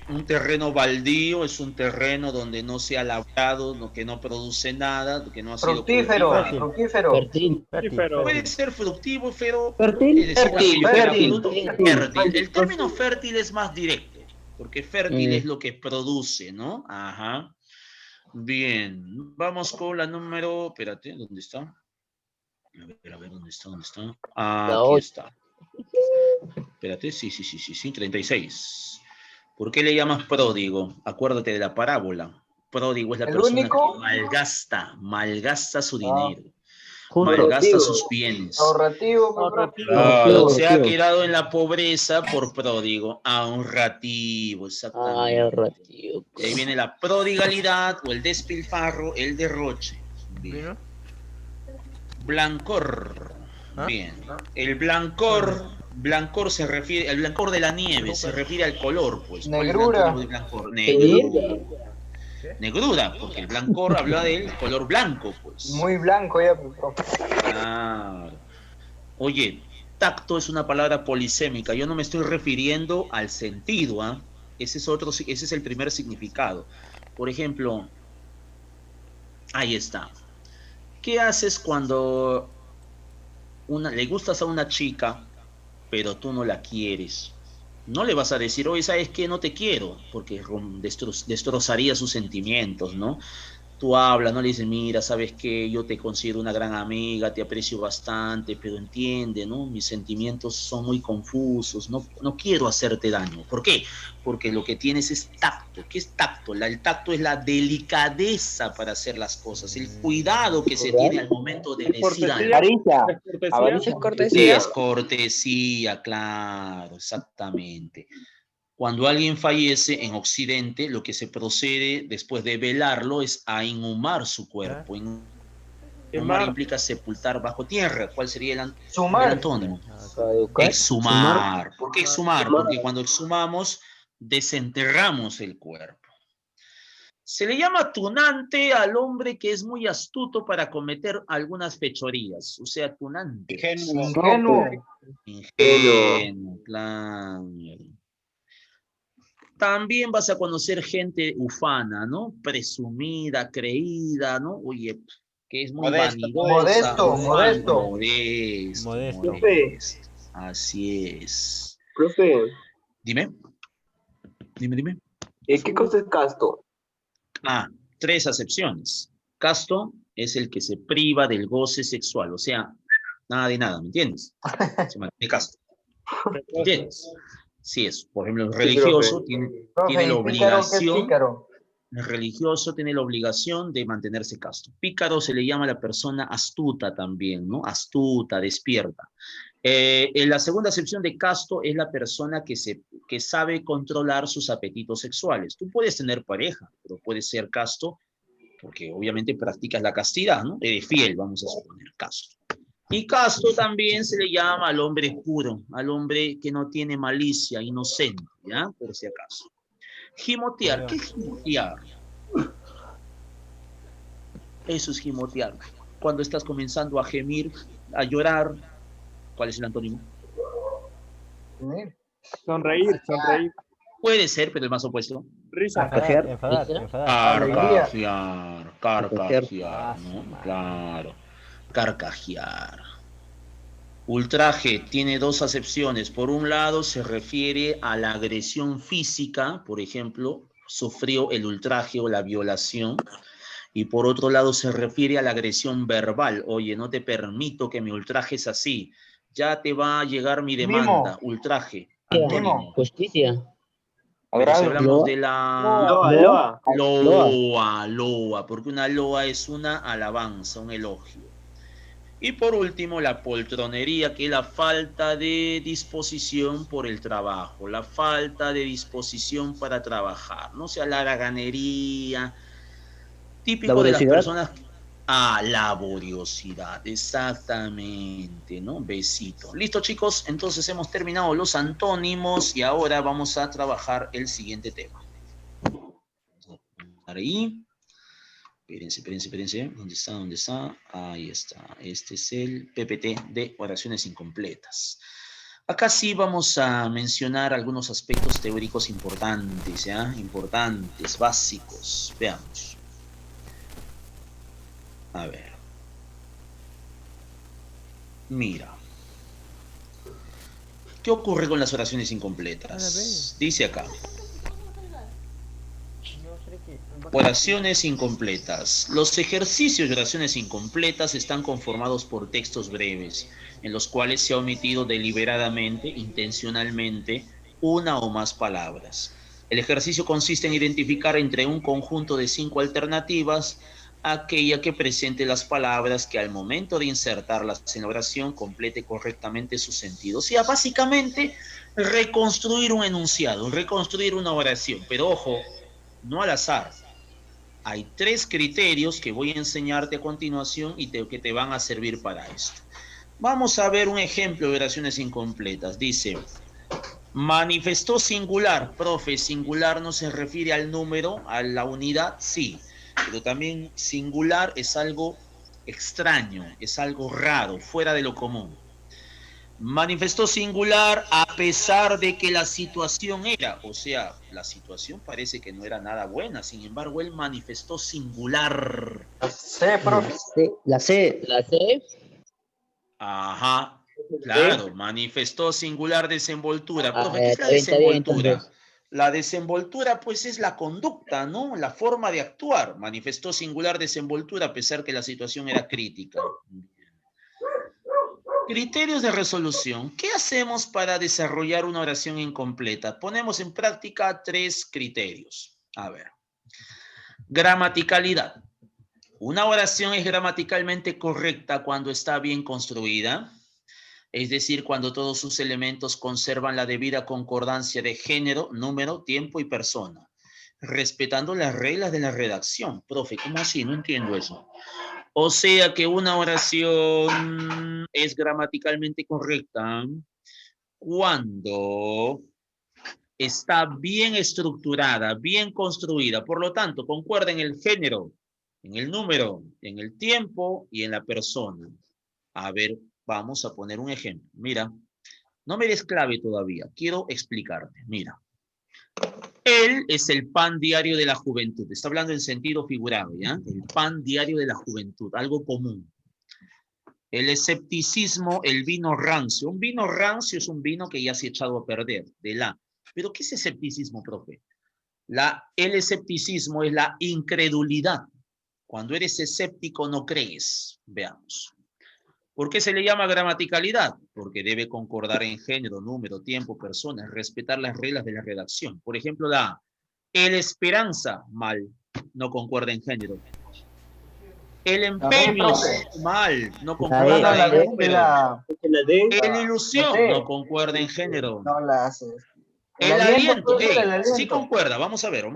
Un terreno baldío es un terreno donde no se ha labrado, que no produce nada, que no ha sido fructífero. Puede ser fructífero, Fértil. El término fértil es más directo, porque fértil es lo que produce, ¿no? Ajá. Bien, vamos con la número, espérate, ¿dónde está? A ver, ¿dónde está? Aquí está. Espérate, sí, 36. ¿Por qué le llamas pródigo? Acuérdate de la parábola. Pródigo es la persona que malgasta su dinero, malgasta sus bienes. Ahorrativo. Se ha quedado en la pobreza por pródigo. Ahorrativo, exactamente. Ahorrativo. Y ahí viene la prodigalidad o el despilfarro, el derroche. Bien. Blancor. Bien. El blancor se refiere, el blancor de la nieve se refiere al color, pues. Negrura. Negrura, porque el blancor habla del color blanco, pues. Muy blanco ya, profe. Claro. Oye, tacto es una palabra polisémica. Yo no me estoy refiriendo al sentido, ¿ah? Ese es el primer significado. Por ejemplo, ahí está. ¿Qué haces cuando le gustas a una chica, pero tú no la quieres? No le vas a decir, oye, ¿sabes qué? No te quiero, porque destrozaría sus sentimientos, ¿no? Tú hablas, no le dices, mira, sabes que yo te considero una gran amiga, te aprecio bastante, pero entiende, ¿no? Mis sentimientos son muy confusos, no quiero hacerte daño. ¿Por qué? Porque lo que tienes es tacto. ¿Qué es tacto? El tacto es la delicadeza para hacer las cosas, el cuidado que se tiene al momento de decir algo. Avaricia. Cortesía. Es cortesía, claro, exactamente. Cuando alguien fallece en Occidente, lo que se procede después de velarlo es a inhumar su cuerpo. Inhumar implica sepultar bajo tierra. ¿Cuál sería el Sumar. antónimo? Educar. Exhumar. ¿Por qué exhumar? Porque cuando exhumamos, desenterramos el cuerpo. Se le llama tunante al hombre que es muy astuto para cometer algunas fechorías. O sea, tunante. Ingenuo. Ingenuo, claro. También vas a conocer gente ufana, ¿no? Presumida, creída, ¿no? Oye, que es muy vanidosa. Modesto. Modesto. Así es. Profe, Dime. ¿qué cosa es casto? Ah, 3 acepciones. Casto es el que se priva del goce sexual, o sea, nada de nada, ¿me entiendes? Se mantiene casto. ¿Me entiendes? Sí, es. Por ejemplo, el religioso tiene la obligación. Pícaro. El religioso tiene la obligación de mantenerse casto. Pícaro se le llama a la persona astuta también, ¿no? Astuta, despierta. En la segunda acepción de casto es la persona que sabe controlar sus apetitos sexuales. Tú puedes tener pareja, pero puedes ser casto porque obviamente practicas la castidad, ¿no? Eres fiel, vamos a suponer, casto. Y casto también se le llama al hombre puro, al hombre que no tiene malicia, inocente, ¿ya? Por si acaso. Gimotear, ¿qué es gimotear? Eso es gimotear. Cuando estás comenzando a gemir, a llorar, ¿cuál es el antónimo? Sonreír. Puede ser, pero el más opuesto. Risa. Enfadar. Carcajear, ¿no? Claro. Carcajear. Ultraje tiene 2 acepciones. Por un lado, se refiere a la agresión física, por ejemplo, sufrió el ultraje o la violación. Y por otro lado, se refiere a la agresión verbal. Oye, no te permito que me ultrajes así. Ya te va a llegar mi demanda. Ultraje. Antónimo. Justicia. Pero si hablamos de la loa, porque una loa es una alabanza, un elogio. Y por último, la poltronería, que es la falta de disposición por el trabajo, la falta de disposición para trabajar, ¿no? O sea, la haraganería, típico de las personas. Laboriosidad, exactamente, ¿no? Besito. Listo, chicos, entonces hemos terminado los antónimos y ahora vamos a trabajar el siguiente tema. Ahí. Espérense. ¿Dónde está? Ahí está. Este es el PPT de oraciones incompletas. Acá sí vamos a mencionar algunos aspectos teóricos importantes, ¿ya? Importantes, básicos. Veamos. A ver. Mira. ¿Qué ocurre con las oraciones incompletas? Dice acá. Oraciones incompletas. Los ejercicios de oraciones incompletas están conformados por textos breves, en los cuales se ha omitido deliberadamente, intencionalmente, una o más palabras. El ejercicio consiste en identificar entre un conjunto de 5 alternativas aquella que presente las palabras que al momento de insertarlas en la oración complete correctamente su sentido. O sea, básicamente reconstruir un enunciado, reconstruir una oración, pero ojo, no al azar. Hay 3 criterios que voy a enseñarte a continuación y que te van a servir para esto. Vamos a ver un ejemplo de oraciones incompletas. Dice, manifestó singular. Profe, singular no se refiere al número, a la unidad, sí. Pero también singular es algo extraño, es algo raro, fuera de lo común. Manifestó singular a pesar de que la situación era, o sea, la situación parece que no era nada buena, sin embargo, él manifestó singular. C, profe. La C. La C. Ajá, claro, manifestó singular desenvoltura. Profe, ¿qué es la Está bien, desenvoltura? entonces. La desenvoltura, pues, es la conducta, ¿no? La forma de actuar. Manifestó singular desenvoltura a pesar que la situación era crítica. Criterios de resolución. ¿Qué hacemos para desarrollar una oración incompleta? Ponemos en práctica 3 criterios. A ver. Gramaticalidad. Una oración es gramaticalmente correcta cuando está bien construida, es decir, cuando todos sus elementos conservan la debida concordancia de género, número, tiempo y persona, respetando las reglas de la redacción. Profe, ¿cómo así? No entiendo eso. O sea que una oración es gramaticalmente correcta cuando está bien estructurada, bien construida. Por lo tanto, concuerda en el género, en el número, en el tiempo y en la persona. A ver, vamos a poner un ejemplo. Mira, no me des clave todavía. Quiero explicarte. Mira. Él es el pan diario de la juventud. Está hablando en sentido figurado, ¿ya? El pan diario de la juventud, algo común. El escepticismo, el vino rancio. Un vino rancio es un vino que ya se ha echado a perder, ¿Pero qué es escepticismo, profe? El escepticismo es la incredulidad. Cuando eres escéptico no crees. Veamos. ¿Por qué se le llama gramaticalidad? Porque debe concordar en género, número, tiempo, personas, respetar las reglas de la redacción. Por ejemplo, el esperanza, mal, no concuerda en género. El empeño, mal, no concuerda en número. El ilusión, no concuerda en género. No la haces. El aliento, sí concuerda, vamos a ver.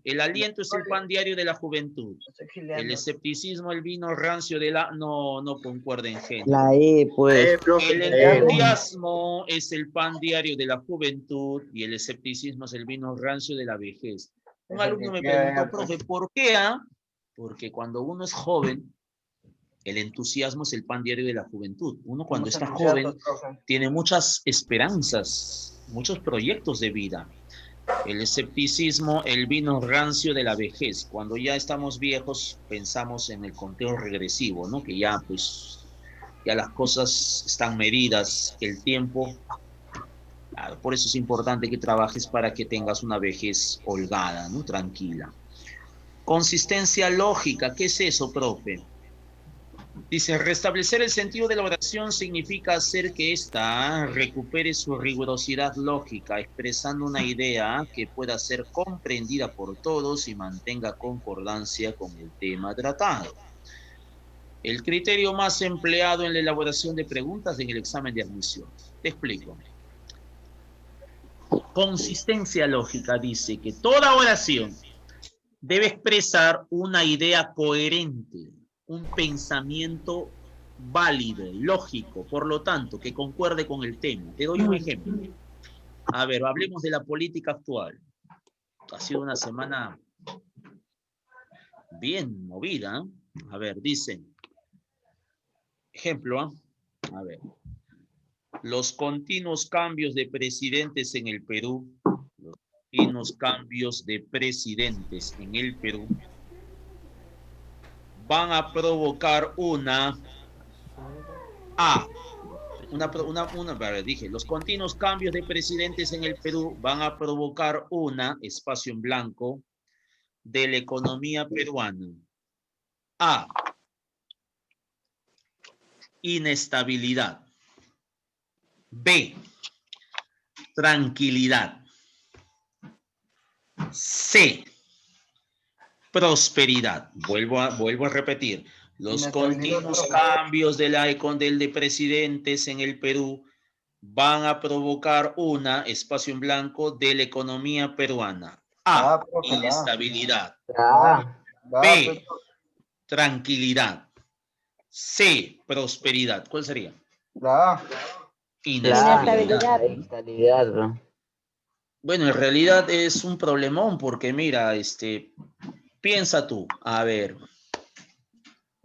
El aliento es el pan diario de la juventud. El escepticismo, el vino rancio no concuerda en género. La E, pues. El entusiasmo es el pan diario de la juventud y el escepticismo es el vino rancio de la vejez. Un alumno me preguntó, profe, ¿por qué? Porque cuando uno es joven, el entusiasmo es el pan diario de la juventud. Uno cuando está joven tiene muchas esperanzas, muchos proyectos de vida. El escepticismo, el vino rancio de la vejez. Cuando ya estamos viejos, pensamos en el conteo regresivo, ¿no? Que ya, pues, ya las cosas están medidas, el tiempo. Claro, por eso es importante que trabajes para que tengas una vejez holgada, ¿no? Tranquila. Consistencia lógica, ¿qué es eso, profe? Dice, restablecer el sentido de la oración significa hacer que ésta recupere su rigurosidad lógica, expresando una idea que pueda ser comprendida por todos y mantenga concordancia con el tema tratado. El criterio más empleado en la elaboración de preguntas en el examen de admisión. Te explico. Consistencia lógica dice que toda oración debe expresar una idea coherente, un pensamiento válido, lógico, por lo tanto, que concuerde con el tema. Te doy un ejemplo. A ver, hablemos de la política actual. Ha sido una semana bien movida. A ver, dice, ejemplo, a ver, los continuos cambios de presidentes en el Perú, van a provocar los continuos cambios de presidentes en el Perú van a provocar espacio en blanco, de la economía peruana. A, inestabilidad. B, tranquilidad. C, prosperidad. Vuelvo a repetir. Los continuos cambios de presidentes en el Perú van a provocar espacio en blanco, de la economía peruana. A, inestabilidad. B, tranquilidad. C, prosperidad. ¿Cuál sería? La Inestabilidad. Inestabilidad, ¿no? Bueno, en realidad es un problemón porque mira, piensa tú, a ver.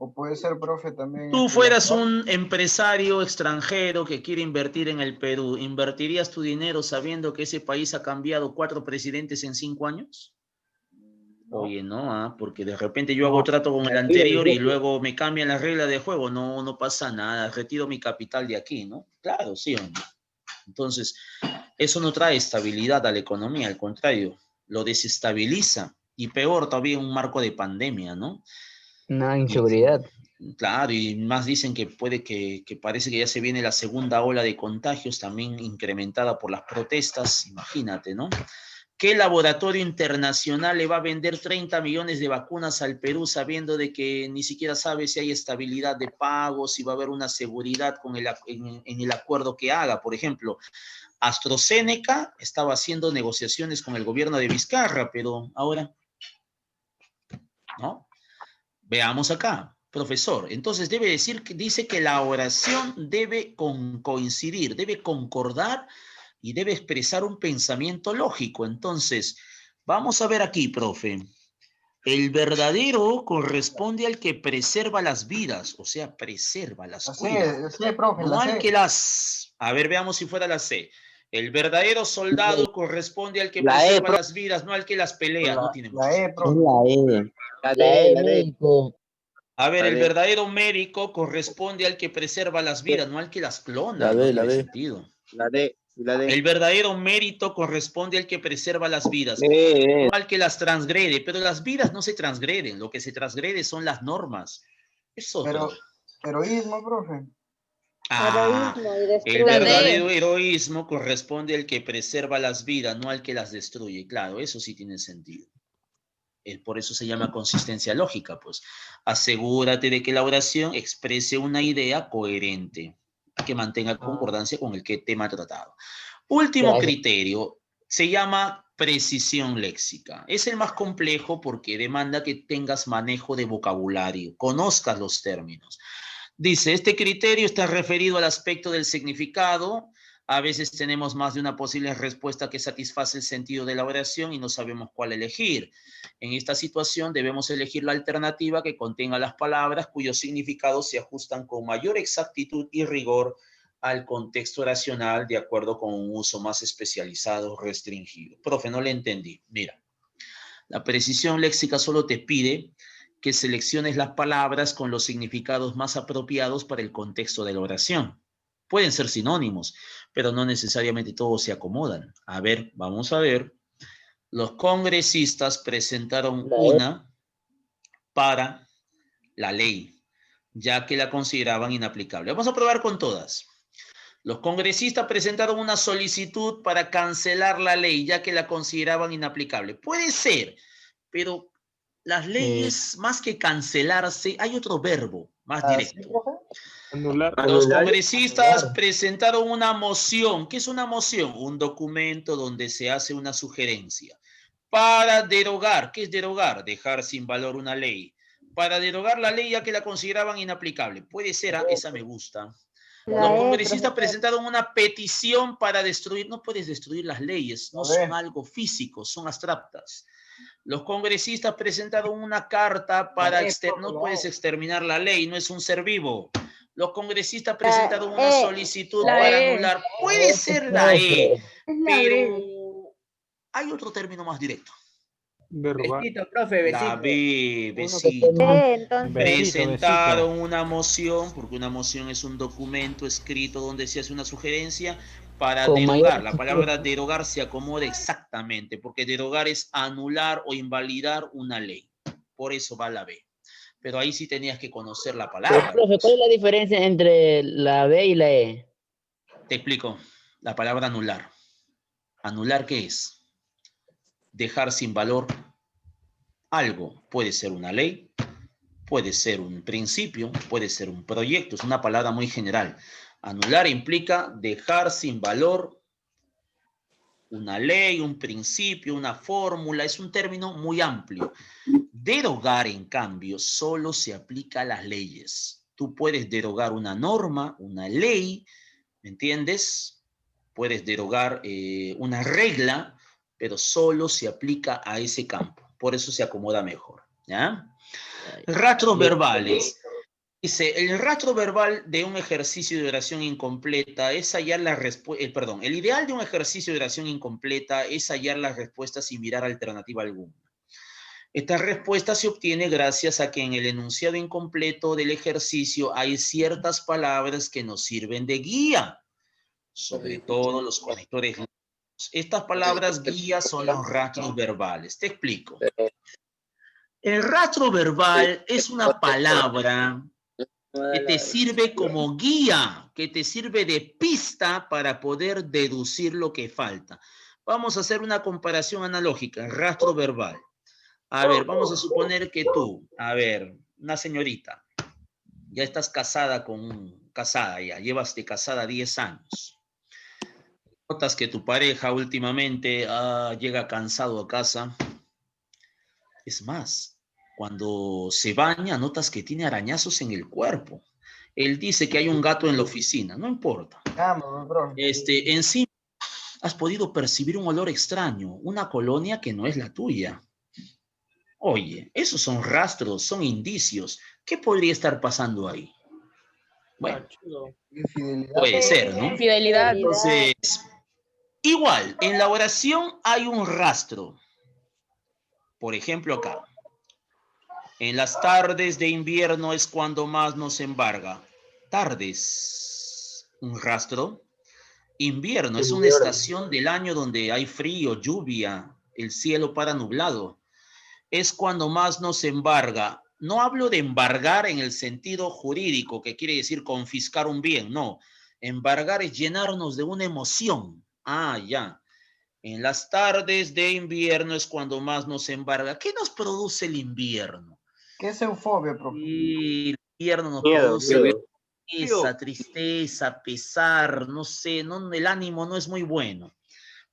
O puede ser, profe, también. Tú fueras un empresario extranjero que quiere invertir en el Perú, ¿invertirías tu dinero sabiendo que ese país ha cambiado 4 presidentes en 5 años? No. Oye, no, porque de repente yo hago trato con el anterior y luego me cambian las reglas de juego. No, no pasa nada, retiro mi capital de aquí, ¿no? Claro, sí o no. Entonces, eso no trae estabilidad a la economía, al contrario, lo desestabiliza. Y peor todavía en un marco de pandemia, ¿no? Una inseguridad. Claro, y más dicen que puede que parece que ya se viene la segunda ola de contagios, también incrementada por las protestas, imagínate, ¿no? ¿Qué laboratorio internacional le va a vender 30 millones de vacunas al Perú sabiendo de que ni siquiera sabe si hay estabilidad de pagos, si va a haber una seguridad con en el acuerdo que haga? Por ejemplo, AstraZeneca estaba haciendo negociaciones con el gobierno de Vizcarra, pero ahora, ¿no? Veamos acá, profesor. Entonces dice que la oración debe coincidir, debe concordar y debe expresar un pensamiento lógico. Entonces, vamos a ver aquí, profe. El verdadero corresponde al que preserva las vidas, o sea, preserva las cuida. Sí, profe, No al que las... A ver, veamos si fuera la C. El verdadero soldado corresponde al que preserva las vidas, no al que las pelea. No tiene mucho sentido. Médico. A ver, el verdadero médico corresponde al que preserva las vidas, no al que las clona. No tiene sentido. La D. El verdadero mérito corresponde al que preserva las vidas, no al que las transgrede. Pero las vidas no se transgreden, lo que se transgrede son las normas. Eso. Pero, heroísmo, profe. El verdadero heroísmo corresponde al que preserva las vidas, no al que las destruye. Claro, eso sí tiene sentido. Por eso se llama consistencia lógica, pues. Asegúrate de que la oración exprese una idea coherente, que mantenga concordancia con el tema tratado. Último criterio, se llama precisión léxica. Es el más complejo porque demanda que tengas manejo de vocabulario, conozcas los términos. Dice, este criterio está referido al aspecto del significado. A veces tenemos más de una posible respuesta que satisface el sentido de la oración y no sabemos cuál elegir. En esta situación debemos elegir la alternativa que contenga las palabras cuyos significados se ajustan con mayor exactitud y rigor al contexto oracional de acuerdo con un uso más especializado o restringido. Profe, no le entendí. Mira, la precisión léxica solo te pide que selecciones las palabras con los significados más apropiados para el contexto de la oración. Pueden ser sinónimos, pero no necesariamente todos se acomodan. A ver, vamos a ver. Los congresistas presentaron una para la ley, ya que la consideraban inaplicable. Vamos a probar con todas. Los congresistas presentaron una solicitud para cancelar la ley, ya que la consideraban inaplicable. Puede ser, pero las leyes, más que cancelarse, hay otro verbo más directo. Anular. Los congresistas presentaron una moción. ¿Qué es una moción? Un documento donde se hace una sugerencia. Para derogar. ¿Qué es derogar? Dejar sin valor una ley. Para derogar la ley ya que la consideraban inaplicable. Puede ser, esa me gusta. Los congresistas presentaron una petición para destruir. No puedes destruir las leyes. No son algo físico, son abstractas. Los congresistas presentaron una carta para... No puedes exterminar la ley, no es un ser vivo. Los congresistas presentaron una solicitud para anular. Puede ser la E, pero hay otro término más directo. Besito, profe, besito. La B, besito. Presentaron una moción, porque una moción es un documento escrito donde se hace una sugerencia para derogar. La palabra derogar se acomoda exactamente, porque derogar es anular o invalidar una ley. Por eso va la B. Pero ahí sí tenías que conocer la palabra. Pero, profe, ¿cuál es la diferencia entre la B y la E? Te explico. La palabra anular. ¿Anular qué es? Dejar sin valor algo. Puede ser una ley, puede ser un principio, puede ser un proyecto. Es una palabra muy general. Anular implica dejar sin valor una ley, un principio, una fórmula. Es un término muy amplio. Derogar, en cambio, solo se aplica a las leyes. Tú puedes derogar una norma, una ley, ¿me entiendes? Puedes derogar una regla, pero solo se aplica a ese campo. Por eso se acomoda mejor, ¿ya? Rastros verbales. Dice, el rastro verbal de un ejercicio de oración incompleta es hallar la respuesta, perdón, el ideal de un ejercicio de oración incompleta es hallar las respuestas sin mirar alternativa alguna. Esta respuesta se obtiene gracias a que en el enunciado incompleto del ejercicio hay ciertas palabras que nos sirven de guía, sobre todo los conectores. Estas palabras guía son los rastros verbales. Te explico. El rastro verbal es una palabra que te sirve como guía, que te sirve de pista para poder deducir lo que falta. Vamos a hacer una comparación analógica, rastro verbal. A ver, vamos a suponer que tú, a ver, una señorita, ya estás casada ya, llevas de casada 10 años. Notas que tu pareja últimamente llega cansado a casa. Es más, cuando se baña, notas que tiene arañazos en el cuerpo. Él dice que hay un gato en la oficina, no importa. Encima has podido percibir un olor extraño, una colonia que no es la tuya. Oye, esos son rastros, son indicios. ¿Qué podría estar pasando ahí? Bueno, puede ser, ¿no? Infidelidad. Entonces, igual, en la oración hay un rastro. Por ejemplo, acá. En las tardes de invierno es cuando más nos embarga. Tardes, un rastro. Invierno es una estación del año donde hay frío, lluvia, el cielo para nublado. Es cuando más nos embarga. No hablo de embargar en el sentido jurídico, que quiere decir confiscar un bien, no. Embargar es llenarnos de una emoción. Ah, ya. En las tardes de invierno es cuando más nos embarga. ¿Qué nos produce el invierno? ¿Qué es eufobia, profe? Y el invierno nos produce tristeza, pesar, no sé, el ánimo no es muy bueno.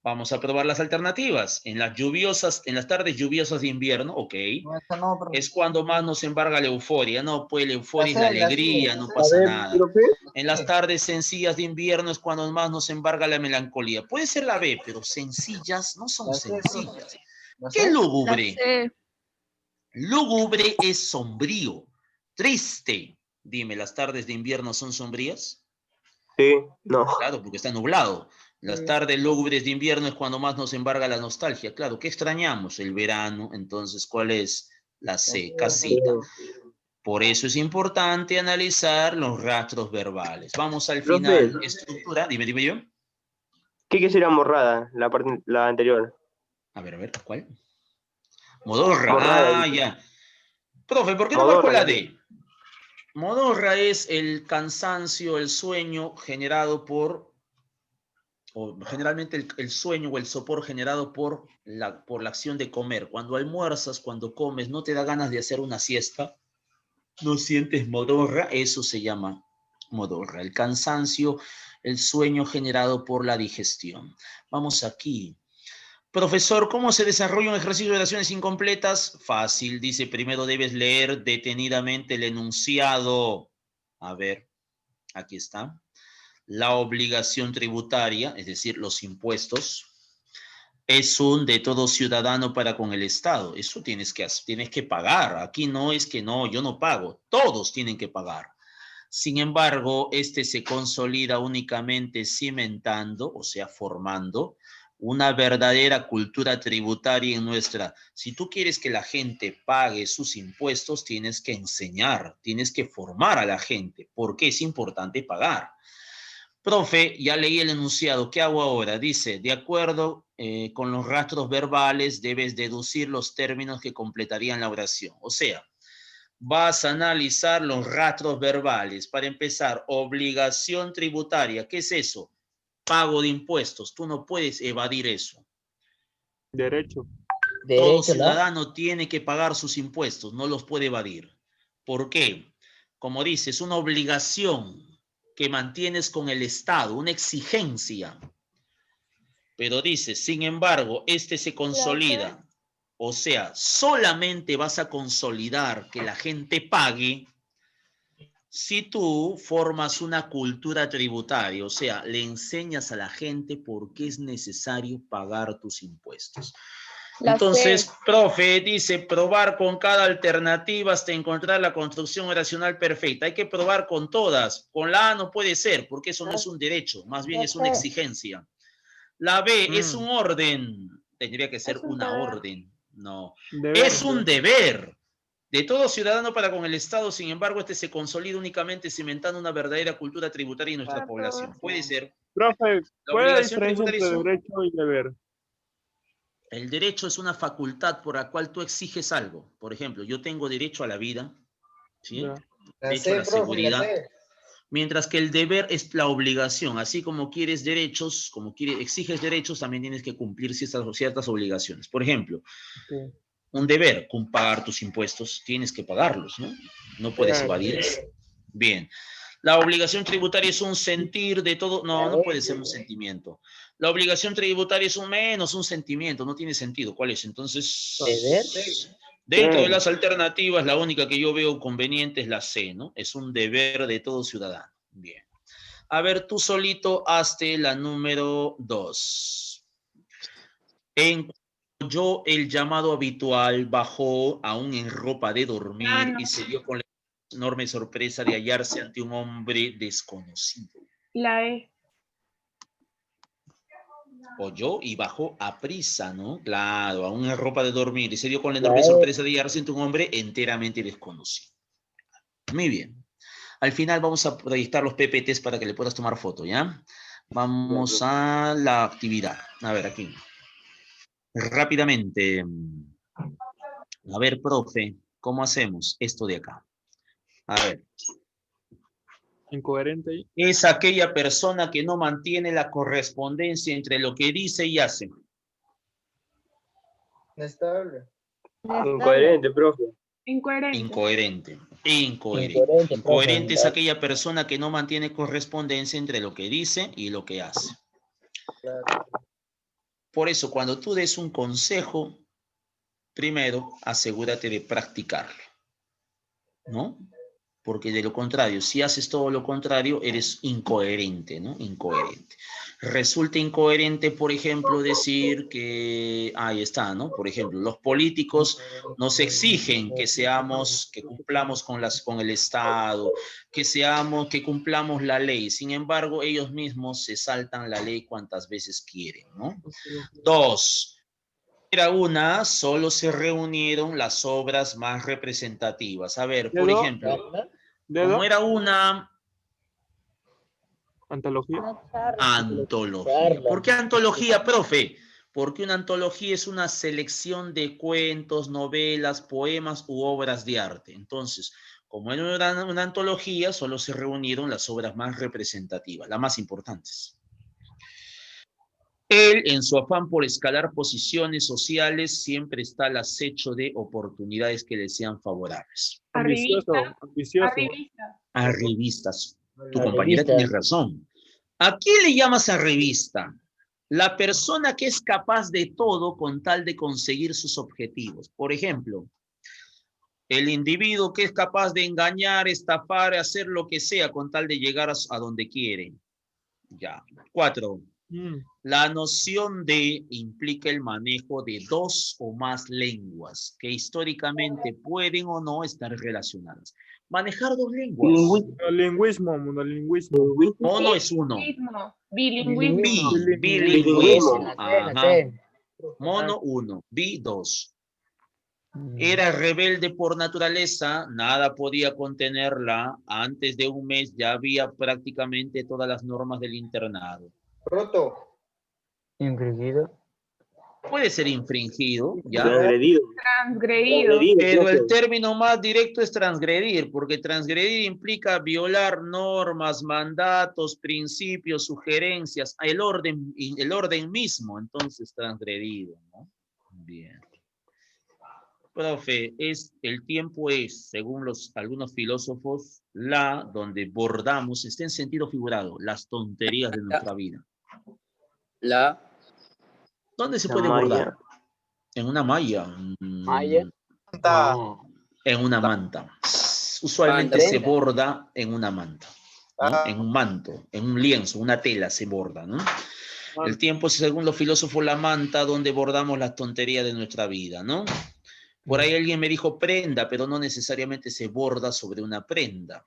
Vamos a probar las alternativas. En las tardes lluviosas de invierno, ok. No, es cuando más nos embarga la euforia. No, pues la euforia es la alegría, no pasa nada. En las tardes sencillas de invierno es cuando más nos embarga la melancolía. Puede ser la B, pero sencillas no son sencillas. ¿Qué es lúgubre? Lúgubre es sombrío, triste. Dime, ¿las tardes de invierno son sombrías? Sí, no. Claro, porque está nublado. Las tardes lúgubres de invierno es cuando más nos embarga la nostalgia. Claro, ¿qué extrañamos? El verano. Entonces, ¿cuál es la C? Casita. Por eso es importante analizar los rastros verbales. Vamos al final. Estructura. Dime yo. ¿Qué será morrada? La anterior. A ver, ¿cuál? Modorra. Morrada, Ya. Profe, ¿por qué no marco la D? Modorra es el cansancio, el sueño generado o generalmente el sueño o el sopor generado por la acción de comer. Cuando almuerzas, cuando comes, no te da ganas de hacer una siesta, no sientes modorra, eso se llama modorra. El cansancio, el sueño generado por la digestión. Vamos aquí. Profesor, ¿cómo se desarrolla un ejercicio de oraciones incompletas? Fácil, dice, primero debes leer detenidamente el enunciado. A ver, aquí está. La obligación tributaria, es decir, los impuestos, es un de todo ciudadano para con el Estado. Eso tienes que pagar. Aquí no es que no, yo no pago. Todos tienen que pagar. Sin embargo, este se consolida únicamente cimentando, o sea, formando una verdadera cultura tributaria en nuestra. Si tú quieres que la gente pague sus impuestos, tienes que enseñar, tienes que formar a la gente. ¿Por qué es importante pagar? Profe, ya leí el enunciado, ¿qué hago ahora? Dice, de acuerdo con los rastros verbales, debes deducir los términos que completarían la oración. O sea, vas a analizar los rastros verbales. Para empezar, obligación tributaria. ¿Qué es eso? Pago de impuestos. Tú no puedes evadir eso. Derecho. Todo ciudadano tiene que pagar sus impuestos, no los puede evadir. ¿Por qué? Como dice, es una obligación que mantienes con el Estado, una exigencia. Pero dice, sin embargo, este se consolida. O sea, solamente vas a consolidar que la gente pague si tú formas una cultura tributaria, o sea, le enseñas a la gente por qué es necesario pagar tus impuestos. La Entonces, C. profe, dice probar con cada alternativa hasta encontrar la construcción oracional perfecta. Hay que probar con todas. Con la A no puede ser, porque eso no es un derecho, más bien es una exigencia. La B es un orden. Tendría que ser Es un una deber. orden. No. Deber. Es un deber de todo ciudadano para con el Estado. Sin embargo, este se consolida únicamente cimentando una verdadera cultura tributaria en nuestra Para población. todos. Puede ser. Profe, La ¿cuál es la obligación diferencia tributaria entre es un... derecho y deber? El derecho es una facultad por la cual tú exiges algo. Por ejemplo, yo tengo derecho a la vida, ¿sí? Ya. Derecho a la seguridad. Mientras que el deber es la obligación. Así como quieres derechos, exiges derechos, también tienes que cumplir ciertas obligaciones. Por ejemplo, Sí. un deber, pagar tus impuestos, tienes que pagarlos, ¿no? No puedes Claro. evadirlos. Bien. La obligación tributaria es un sentir de todo. No, no puede ser un sentimiento. La obligación tributaria es un sentimiento. No tiene sentido. ¿Cuál es? Entonces, ¿Deber? dentro de las alternativas, la única que yo veo conveniente es la C, ¿no? Es un deber de todo ciudadano. Bien. A ver, tú solito hazte la número 2. Yo el llamado habitual bajó aún en ropa de dormir y se dio con la enorme sorpresa de hallarse ante un hombre desconocido. La E. Oyó y bajó a prisa, ¿no? Claro, aún en ropa de dormir y se dio con la enorme sorpresa de hallarse ante un hombre enteramente desconocido. Muy bien. Al final vamos a proyectar los PPTs para que le puedas tomar foto, ¿ya? Vamos a la actividad. A ver, aquí. Rápidamente. A ver, profe, ¿cómo hacemos esto de acá? A ver. Incoherente. Es aquella persona que no mantiene la correspondencia entre lo que dice y hace. Inestable. Incoherente, profe. Incoherente. Incoherente. Incoherente. Incoherente, Incoherente es profe. aquella persona que no mantiene correspondencia entre lo que dice y lo que hace. Por eso, cuando tú des un consejo, primero asegúrate de practicarlo, ¿no? Porque de lo contrario, si haces todo lo contrario, eres incoherente, ¿no? Incoherente. Resulta incoherente, por ejemplo, decir que, ahí está, ¿no? Por ejemplo, los políticos nos exigen que cumplamos con el Estado, que cumplamos la ley. Sin embargo, ellos mismos se saltan la ley cuantas veces quieren, ¿no? 2. Solo se reunieron las obras más representativas. A ver, por ¿Dedo? ejemplo, ¿Dedo? como era una Antología. antología. ¿Por qué antología, profe? Porque una antología es una selección de cuentos, novelas, poemas u obras de arte. Entonces, como era una antología, solo se reunieron las obras más representativas, las más importantes. Él, en su afán por escalar posiciones sociales, siempre está al acecho de oportunidades que le sean favorables. Ambicioso. Ambicioso. Arribistas. Tu Arribista. compañera tiene razón. ¿A quién le llamas arribista? La persona que es capaz de todo con tal de conseguir sus objetivos. Por ejemplo, el individuo que es capaz de engañar, estafar, hacer lo que sea con tal de llegar a donde quiere. Ya. 4. La noción de implica el manejo de 2 o más lenguas que históricamente pueden o no estar relacionadas. Manejar 2 lenguas. Monolingüismo. Mono es 1. Bilingüismo. Bilingüismo. La Ajá. C. Mono 1. Bi 2. Era rebelde por naturaleza, nada podía contenerla. Antes de un mes ya había prácticamente todas las normas del internado. Roto. Infringido. Puede ser infringido, ¿ya? Transgredido. Transgredido. Pero el término más directo es transgredir, porque transgredir implica violar normas, mandatos, principios, sugerencias, el orden mismo, entonces transgredido, ¿no? Bien. Profe, el tiempo es, según algunos filósofos, donde bordamos, está en sentido figurado, las tonterías de nuestra vida. ¿Dónde se puede bordar? En una malla. Malla. En una manta. Usualmente se borda en una manta, ¿no? En un manto, en un lienzo, una tela se borda, ¿no? El tiempo es, según los filósofos, la manta donde bordamos las tonterías de nuestra vida, ¿no? Por ahí alguien me dijo prenda, pero no necesariamente se borda sobre una prenda.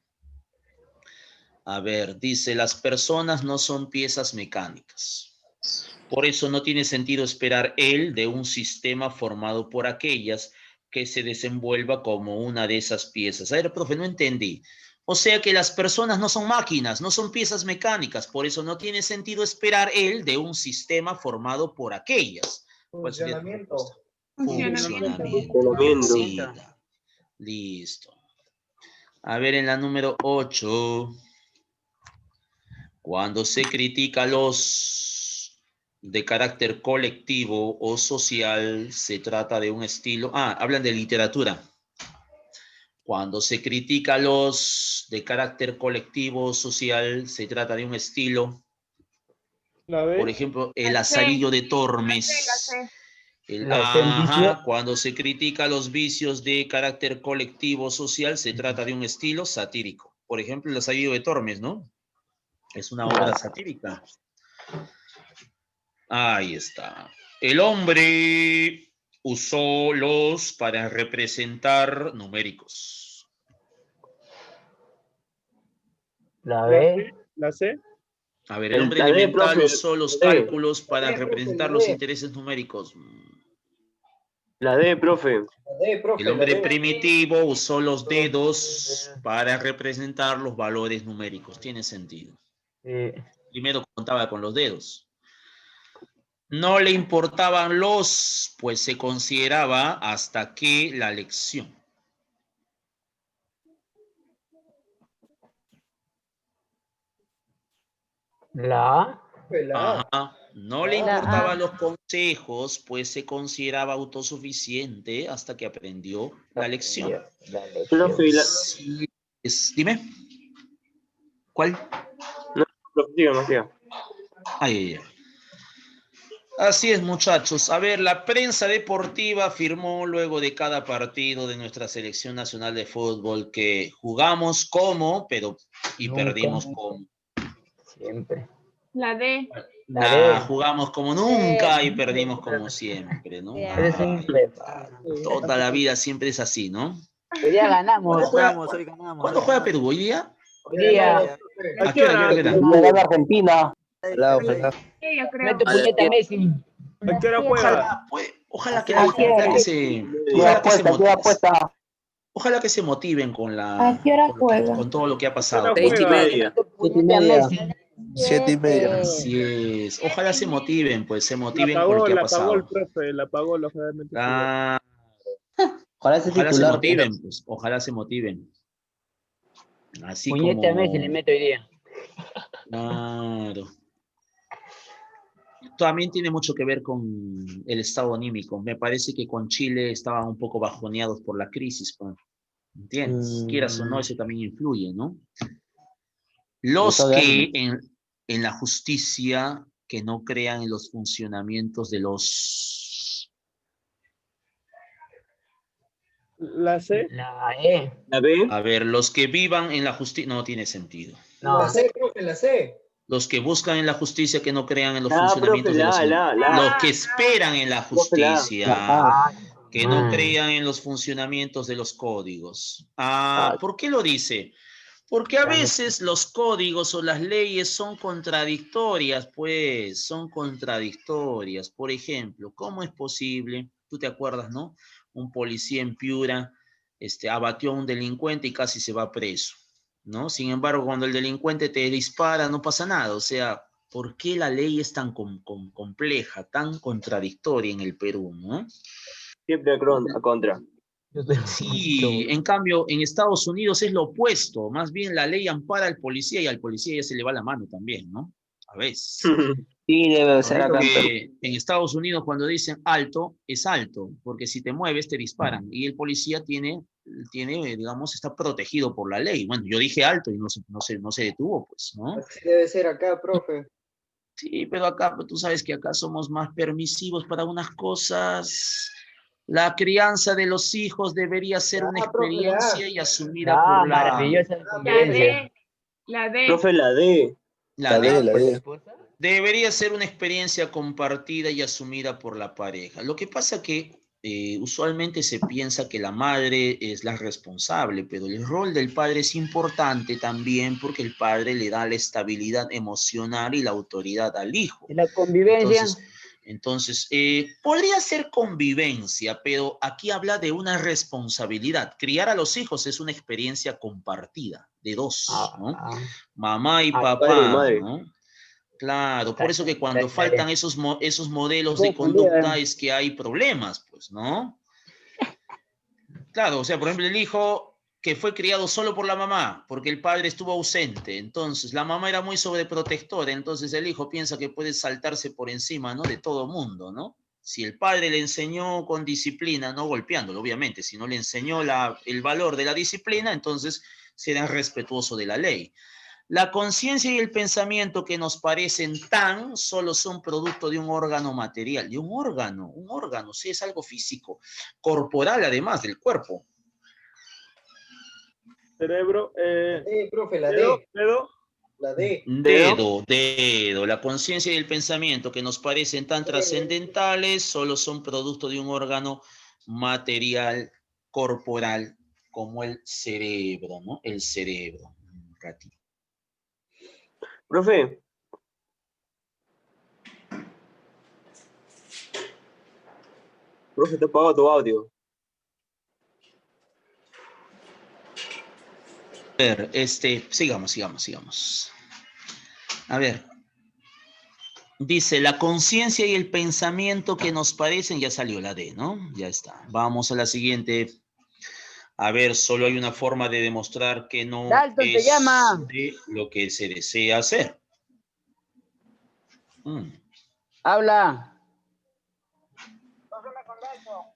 A ver, dice, las personas no son piezas mecánicas. Por eso no tiene sentido esperar él de un sistema formado por aquellas que se desenvuelva como una de esas piezas. A ver, profe, no entendí. O sea que las personas no son máquinas, no son piezas mecánicas, por eso no tiene sentido esperar él de un sistema formado por aquellas. ¿Cuál sería tu respuesta? Funcionamiento. Sí, listo. A ver, en la número 8, cuando se critica a los de carácter colectivo o social, se trata de un estilo... hablan de literatura. Cuando se critica a los de carácter colectivo o social, se trata de un estilo... Por ejemplo, el azarillo de Tormes. Cuando se critica los vicios de carácter colectivo social, se trata de un estilo satírico. Por ejemplo, el azarillo de Tormes, ¿no? Es una obra satírica. Ahí está. El hombre usó los para representar numéricos. La B. La C. A ver, el hombre La D, elemental profe. usó los La D. cálculos para representar los intereses numéricos. La D, profe. El hombre primitivo usó los dedos para representar los valores numéricos. Tiene sentido. Primero contaba con los dedos. No le importaban los, pues se consideraba hasta que la lección. La A. Ajá. No le importaban los consejos, pues se consideraba autosuficiente hasta que aprendió la lección. Profe, Sí, dime. ¿Cuál? profe, dígame. Ay. Así es, muchachos. A ver, la prensa deportiva afirmó luego de cada partido de nuestra selección nacional de fútbol que jugamos como, y Nunca. perdimos como. Siempre. La D. Jugamos como nunca y perdimos como siempre, ¿no? Es simple. Toda la vida siempre es así, ¿no? Hoy día ganamos. Hoy ganamos. ¿Cuándo juega Perú? ¿Hoy día? Hoy día. ¿A qué hora? Argentina. Yo creo. Mete puñeta Messi. ¿A qué hora juega? Ojalá que ojalá que se motiven con ¿A qué hora juega? con todo lo que ha pasado. 6:30. Puñeta Messi. 7:30. Así es. Ojalá se motiven con La lo que ha apagó pasado. el profe, la apagó lógicamente. Ojalá se motiven, pues. Ojalá se motiven. Así Puñeta como... Messi le meto hoy día. Claro. También tiene mucho que ver con el estado anímico. Me parece que con Chile estaban un poco bajoneados por la crisis, pues. ¿Entiendes? Quieras o no, eso también influye, ¿no? Los que en la justicia que no crean en los funcionamientos de los... La C. La E. La B. A ver, los que vivan en la justicia... No tiene sentido. No. La C, profe, la C. Los que buscan en la justicia que no crean en los La, funcionamientos profe, de los... la. Los que esperan en la justicia que no crean en los funcionamientos de los códigos. ¿Por qué lo dice? Porque a veces los códigos o las leyes son contradictorias, pues, son contradictorias. Por ejemplo, ¿cómo es posible? Tú te acuerdas, ¿no? Un policía en Piura abatió a un delincuente y casi se va preso, ¿no? Sin embargo, cuando el delincuente te dispara, no pasa nada. O sea, ¿por qué la ley es tan compleja, tan contradictoria en el Perú, ¿no? Siempre a contra. Sí, en cambio, en Estados Unidos es lo opuesto. Más bien la ley ampara al policía y al policía ya se le va la mano también, ¿no? A veces. Sí, debe ser acá. Porque en Estados Unidos cuando dicen alto, es alto, porque si te mueves te disparan. Y el policía tiene, digamos, está protegido por la ley. Bueno, yo dije alto y no se detuvo, pues, ¿no? Así debe ser acá, profe. Sí, pero acá, tú sabes que acá somos más permisivos para unas cosas. La crianza de los hijos debería ser una experiencia y asumida por la... Maravillosa La convivencia. D. La D. Profe, la D. La D. La D. Debería ser una experiencia compartida y asumida por la pareja. Lo que pasa que usualmente se piensa que la madre es la responsable, pero el rol del padre es importante también porque el padre le da la estabilidad emocional y la autoridad al hijo. La convivencia. Entonces, podría ser convivencia, pero aquí habla de una responsabilidad. Criar a los hijos es una experiencia compartida de dos, ¿no? Mamá y papá, padre y madre. ¿no? Claro, por eso que cuando Está bien. faltan esos modelos de conducta es que hay problemas, pues, ¿no? Claro, o sea, por ejemplo, el hijo que fue criado solo por la mamá, porque el padre estuvo ausente, entonces la mamá era muy sobreprotectora, entonces el hijo piensa que puede saltarse por encima, ¿no? De todo mundo, ¿no? Si el padre le enseñó con disciplina, no golpeándolo, obviamente, si no le enseñó el valor de la disciplina, entonces será respetuoso de la ley. La conciencia y el pensamiento que nos parecen tan solo son producto de un órgano material, de un órgano, sí, es algo físico, corporal además del cuerpo. Cerebro. Profe, la Dedo. D. Dedo. La D. Dedo. La conciencia y el pensamiento que nos parecen tan trascendentales solo son producto de un órgano material, corporal, como el cerebro, ¿no? El cerebro. Un ratito. Profe. Profe, te apagado tu audio. A ver, sigamos. A ver. Dice, la conciencia y el pensamiento que nos parecen, ya salió la D, ¿no? Ya está. Vamos a la siguiente. A ver, solo hay una forma de demostrar que no Dalton es te llama. de lo que se desea hacer. Habla.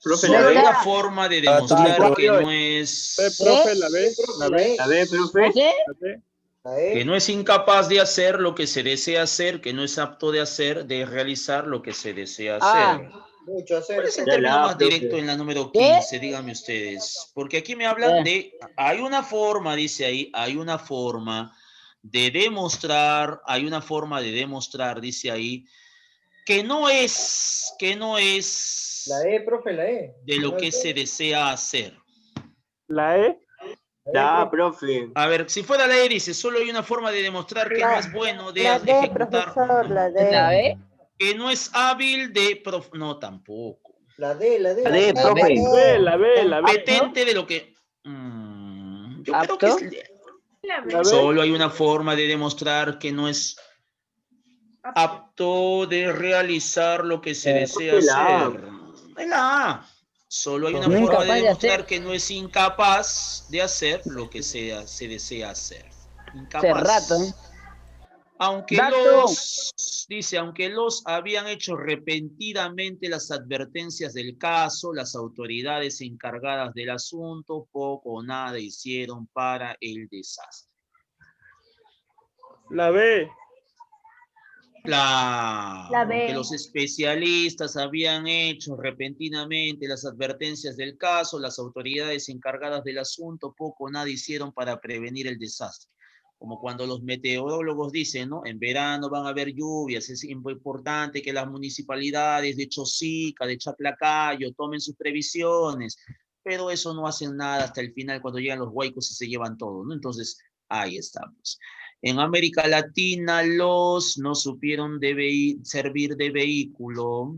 Profe, Solo la hay B. una forma de demostrar que no es... Profe, la B. La B. La B, profe. ¿No sé? La B. La E. Que no es incapaz de hacer lo que se desea hacer, que no es apto de hacer, de realizar lo que se desea hacer. Mucho hacer. ¿Cuál es el Ya término la más profe. directo en la número ¿Qué? 15? Díganme ustedes. Porque aquí me hablan de... Hay una forma, dice ahí, hay una forma de demostrar, dice ahí, que no es La E, profe, la E. de lo que se desea hacer. La E. La A, profe. A ver, si fuera la E, dice, solo hay una forma de demostrar que no es bueno de La D, ejecutar, profesor, la D. ¿La B? que no es hábil de... No, tampoco. La D, la D. La D, La profe. B, la B, la B. Competente de lo que... yo creo que ¿Apto? La B. La B. solo hay una forma de demostrar que no es apto de realizar lo que se desea la A. hacer. Es la A. Solo hay una No forma incapaz de de demostrar hacer. que no es incapaz de hacer lo que se desea hacer. Hace Incapaz. rato, ¿eh? Aunque Dato. aunque los habían hecho repentinamente las advertencias del caso, las autoridades encargadas del asunto poco o nada hicieron para el desastre. La B. La Claro, B. que los especialistas habían hecho repentinamente las advertencias del caso, las autoridades encargadas del asunto poco o nada hicieron para prevenir el desastre. Como cuando los meteorólogos dicen, ¿no? En verano van a haber lluvias, es importante que las municipalidades de Chosica, de Chaclacayo, tomen sus previsiones, pero eso no hacen nada hasta el final cuando llegan los huaicos y se llevan todo, ¿no? Entonces, ahí estamos. En América Latina los no supieron servir de vehículo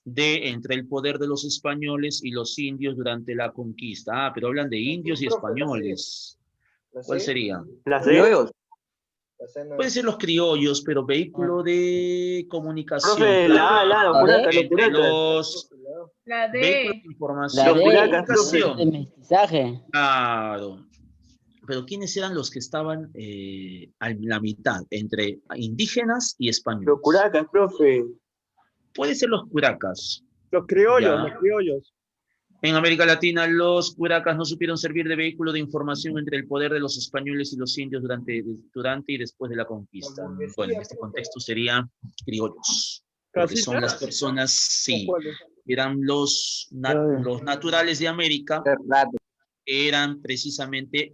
entre el poder de los españoles y los indios durante la conquista. Ah, pero hablan de indios y españoles. ¿Cuál sería? La C. Pueden ser los criollos, pero vehículo de comunicación. Profe, claro. los curacas, los Entre curacas. los La vehículos D. de información. La Los D. curacas, Comunicación. De mestizaje. Claro. Pero ¿quiénes eran los que estaban a la mitad, entre indígenas y españoles? Los curacas, profe. Puede ser los curacas. Los criollos, Ya. los criollos. En América Latina, los curacas no supieron servir de vehículo de información entre el poder de los españoles y los indios durante y después de la conquista. Bueno, en este contexto serían criollos. Porque son las personas, sí, eran los naturales de América, eran precisamente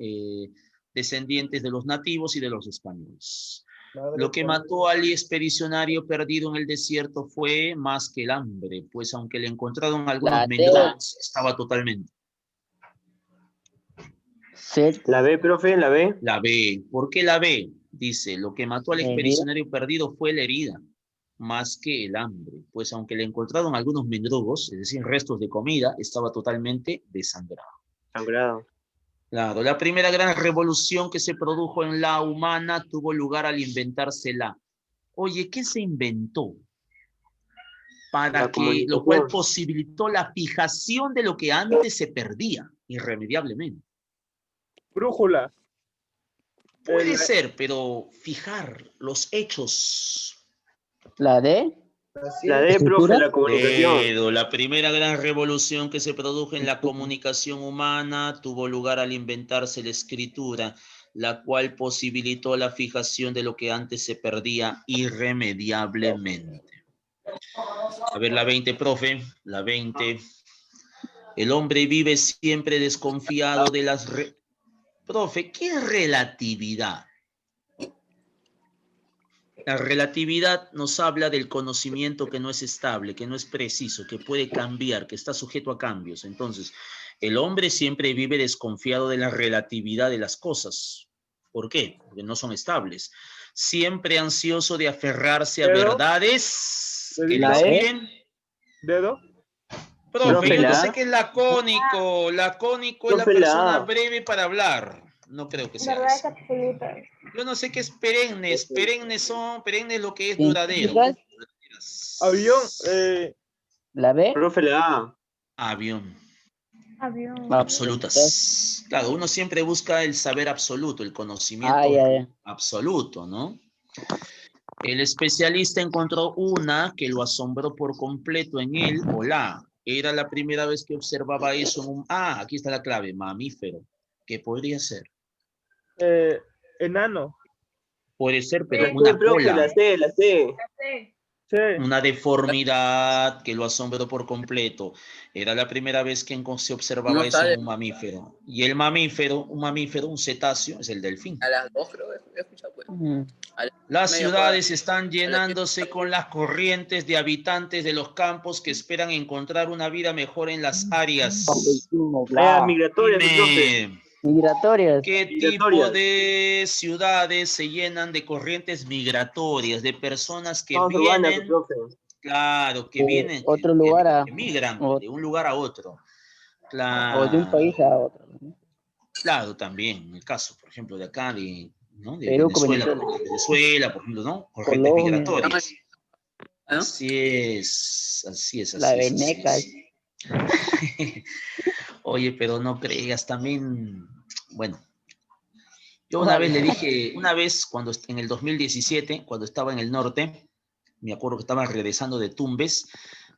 descendientes de los nativos y de los españoles. Lo que mató al expedicionario perdido en el desierto fue más que el hambre, pues aunque le encontraron algunos La D. mendrugos, estaba totalmente. Z. La B, profe, la B. La B. ¿Por qué la B? Dice, lo que mató al Herida. expedicionario perdido fue la herida, más que el hambre, pues aunque le encontraron algunos mendrugos, es decir, restos de comida, estaba totalmente desangrado. Sangrado. Claro, la primera gran revolución que se produjo en la humana tuvo lugar al inventarse la. Oye, ¿qué se inventó? Para La que, lo cual comunicación. posibilitó la fijación de lo que antes se perdía, irremediablemente. Brújula. Puede ser, pero fijar los hechos. La D. La D, profe, la comunicación. La primera gran revolución que se produjo en la comunicación humana tuvo lugar al inventarse la escritura, la cual posibilitó la fijación de lo que antes se perdía irremediablemente. A ver, la 20, profe, la 20. El hombre vive siempre desconfiado de las... Profe, ¿qué es relatividad? La relatividad nos habla del conocimiento que no es estable, que no es preciso, que puede cambiar, que está sujeto a cambios. Entonces, el hombre siempre vive desconfiado de la relatividad de las cosas. ¿Por qué? Porque no son estables. Siempre ansioso de aferrarse a ¿Dedo? verdades que ¿La les E? miren. ¿Dedo? Profe, yo no la sé A. qué es lacónico. Lacónico es la Profe, la persona A. breve para hablar. No creo que sea eso. Yo no sé qué es perennes. Perennes lo que es duradero. ¿Científicas? Avión. La B. Profe, la A. Avión. Avión. Absolutas. Claro, uno siempre busca el saber absoluto, el conocimiento ya. absoluto, ¿no? El especialista encontró una que lo asombró por completo en él o la. Era la primera vez que observaba eso en un... Ah, aquí está la clave, mamífero. ¿Qué podría ser? Enano. Puede ser, pero La C, una profe, cola. la C, la C. Sí. Una deformidad que lo asombró por completo. Era la primera vez que se observaba eso en un mamífero. Y el mamífero, un cetáceo, es el delfín. A las 2 creo que he escuchado. Pues. Las ciudades están llenándose con las corrientes de habitantes de los campos que esperan encontrar una vida mejor en las áreas. Migratorias, profe. Migratorias. ¿Qué tipo de ciudades se llenan de corrientes migratorias, de personas que Vamos, urbana, vienen, profe. claro, que De vienen, otro lugar a... que migran o- de un lugar a otro? O de un país a otro. ¿no? Claro, también, en el caso, por ejemplo, de acá, de Perú con Venezuela, por ejemplo, ¿no? Corrientes Colombia. migratorias. ¿No? Así es, así es, La así es. veneca. Así es. Oye, pero no creas, también, bueno, yo una vez le dije, cuando en el 2017, cuando estaba en el norte, me acuerdo que estaba regresando de Tumbes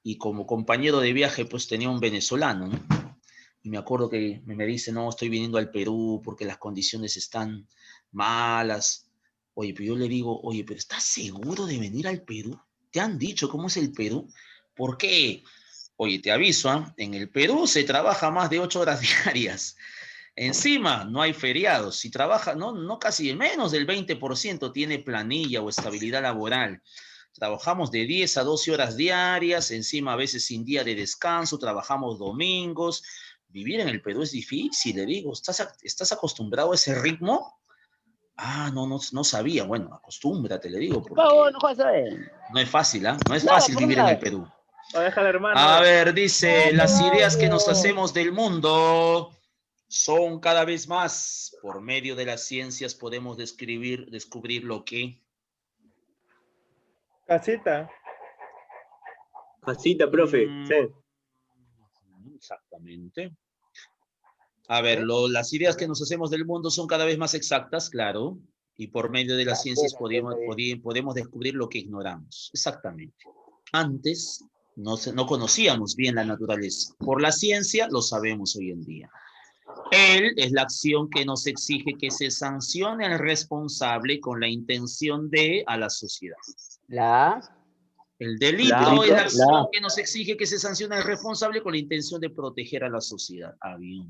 y como compañero de viaje, pues tenía un venezolano, ¿no? Y me acuerdo que me dice, no, estoy viniendo al Perú porque las condiciones están malas. Oye, pero yo le digo, oye, pero ¿estás seguro de venir al Perú? ¿Te han dicho cómo es el Perú? ¿Por qué? Oye, te aviso, ¿eh? En el Perú se trabaja más de 8 horas diarias. Encima, no hay feriados. Si trabaja, no casi menos del 20% tiene planilla o estabilidad laboral. Trabajamos de 10 a 12 horas diarias, encima a veces sin día de descanso, trabajamos domingos. Vivir en el Perú es difícil, le digo. ¿Estás acostumbrado a ese ritmo? Ah, no sabía. Bueno, acostúmbrate, le digo. Porque no es fácil, ¿ah? No es fácil vivir en el Perú. A ver, dice, las ideas que nos hacemos del mundo son cada vez más. Por medio de las ciencias podemos descubrir lo que... Casita. Casita, profe. Sí. Exactamente. A ver, las ideas que nos hacemos del mundo son cada vez más exactas, claro, y por medio de las ciencias podemos descubrir lo que ignoramos. Exactamente. Antes no conocíamos bien la naturaleza. Por la ciencia lo sabemos hoy en día. Él es la acción que nos exige que se sancione al responsable con la intención de a la sociedad. El delito es la acción que nos exige que se sancione al responsable con la intención de proteger a la sociedad. Avión.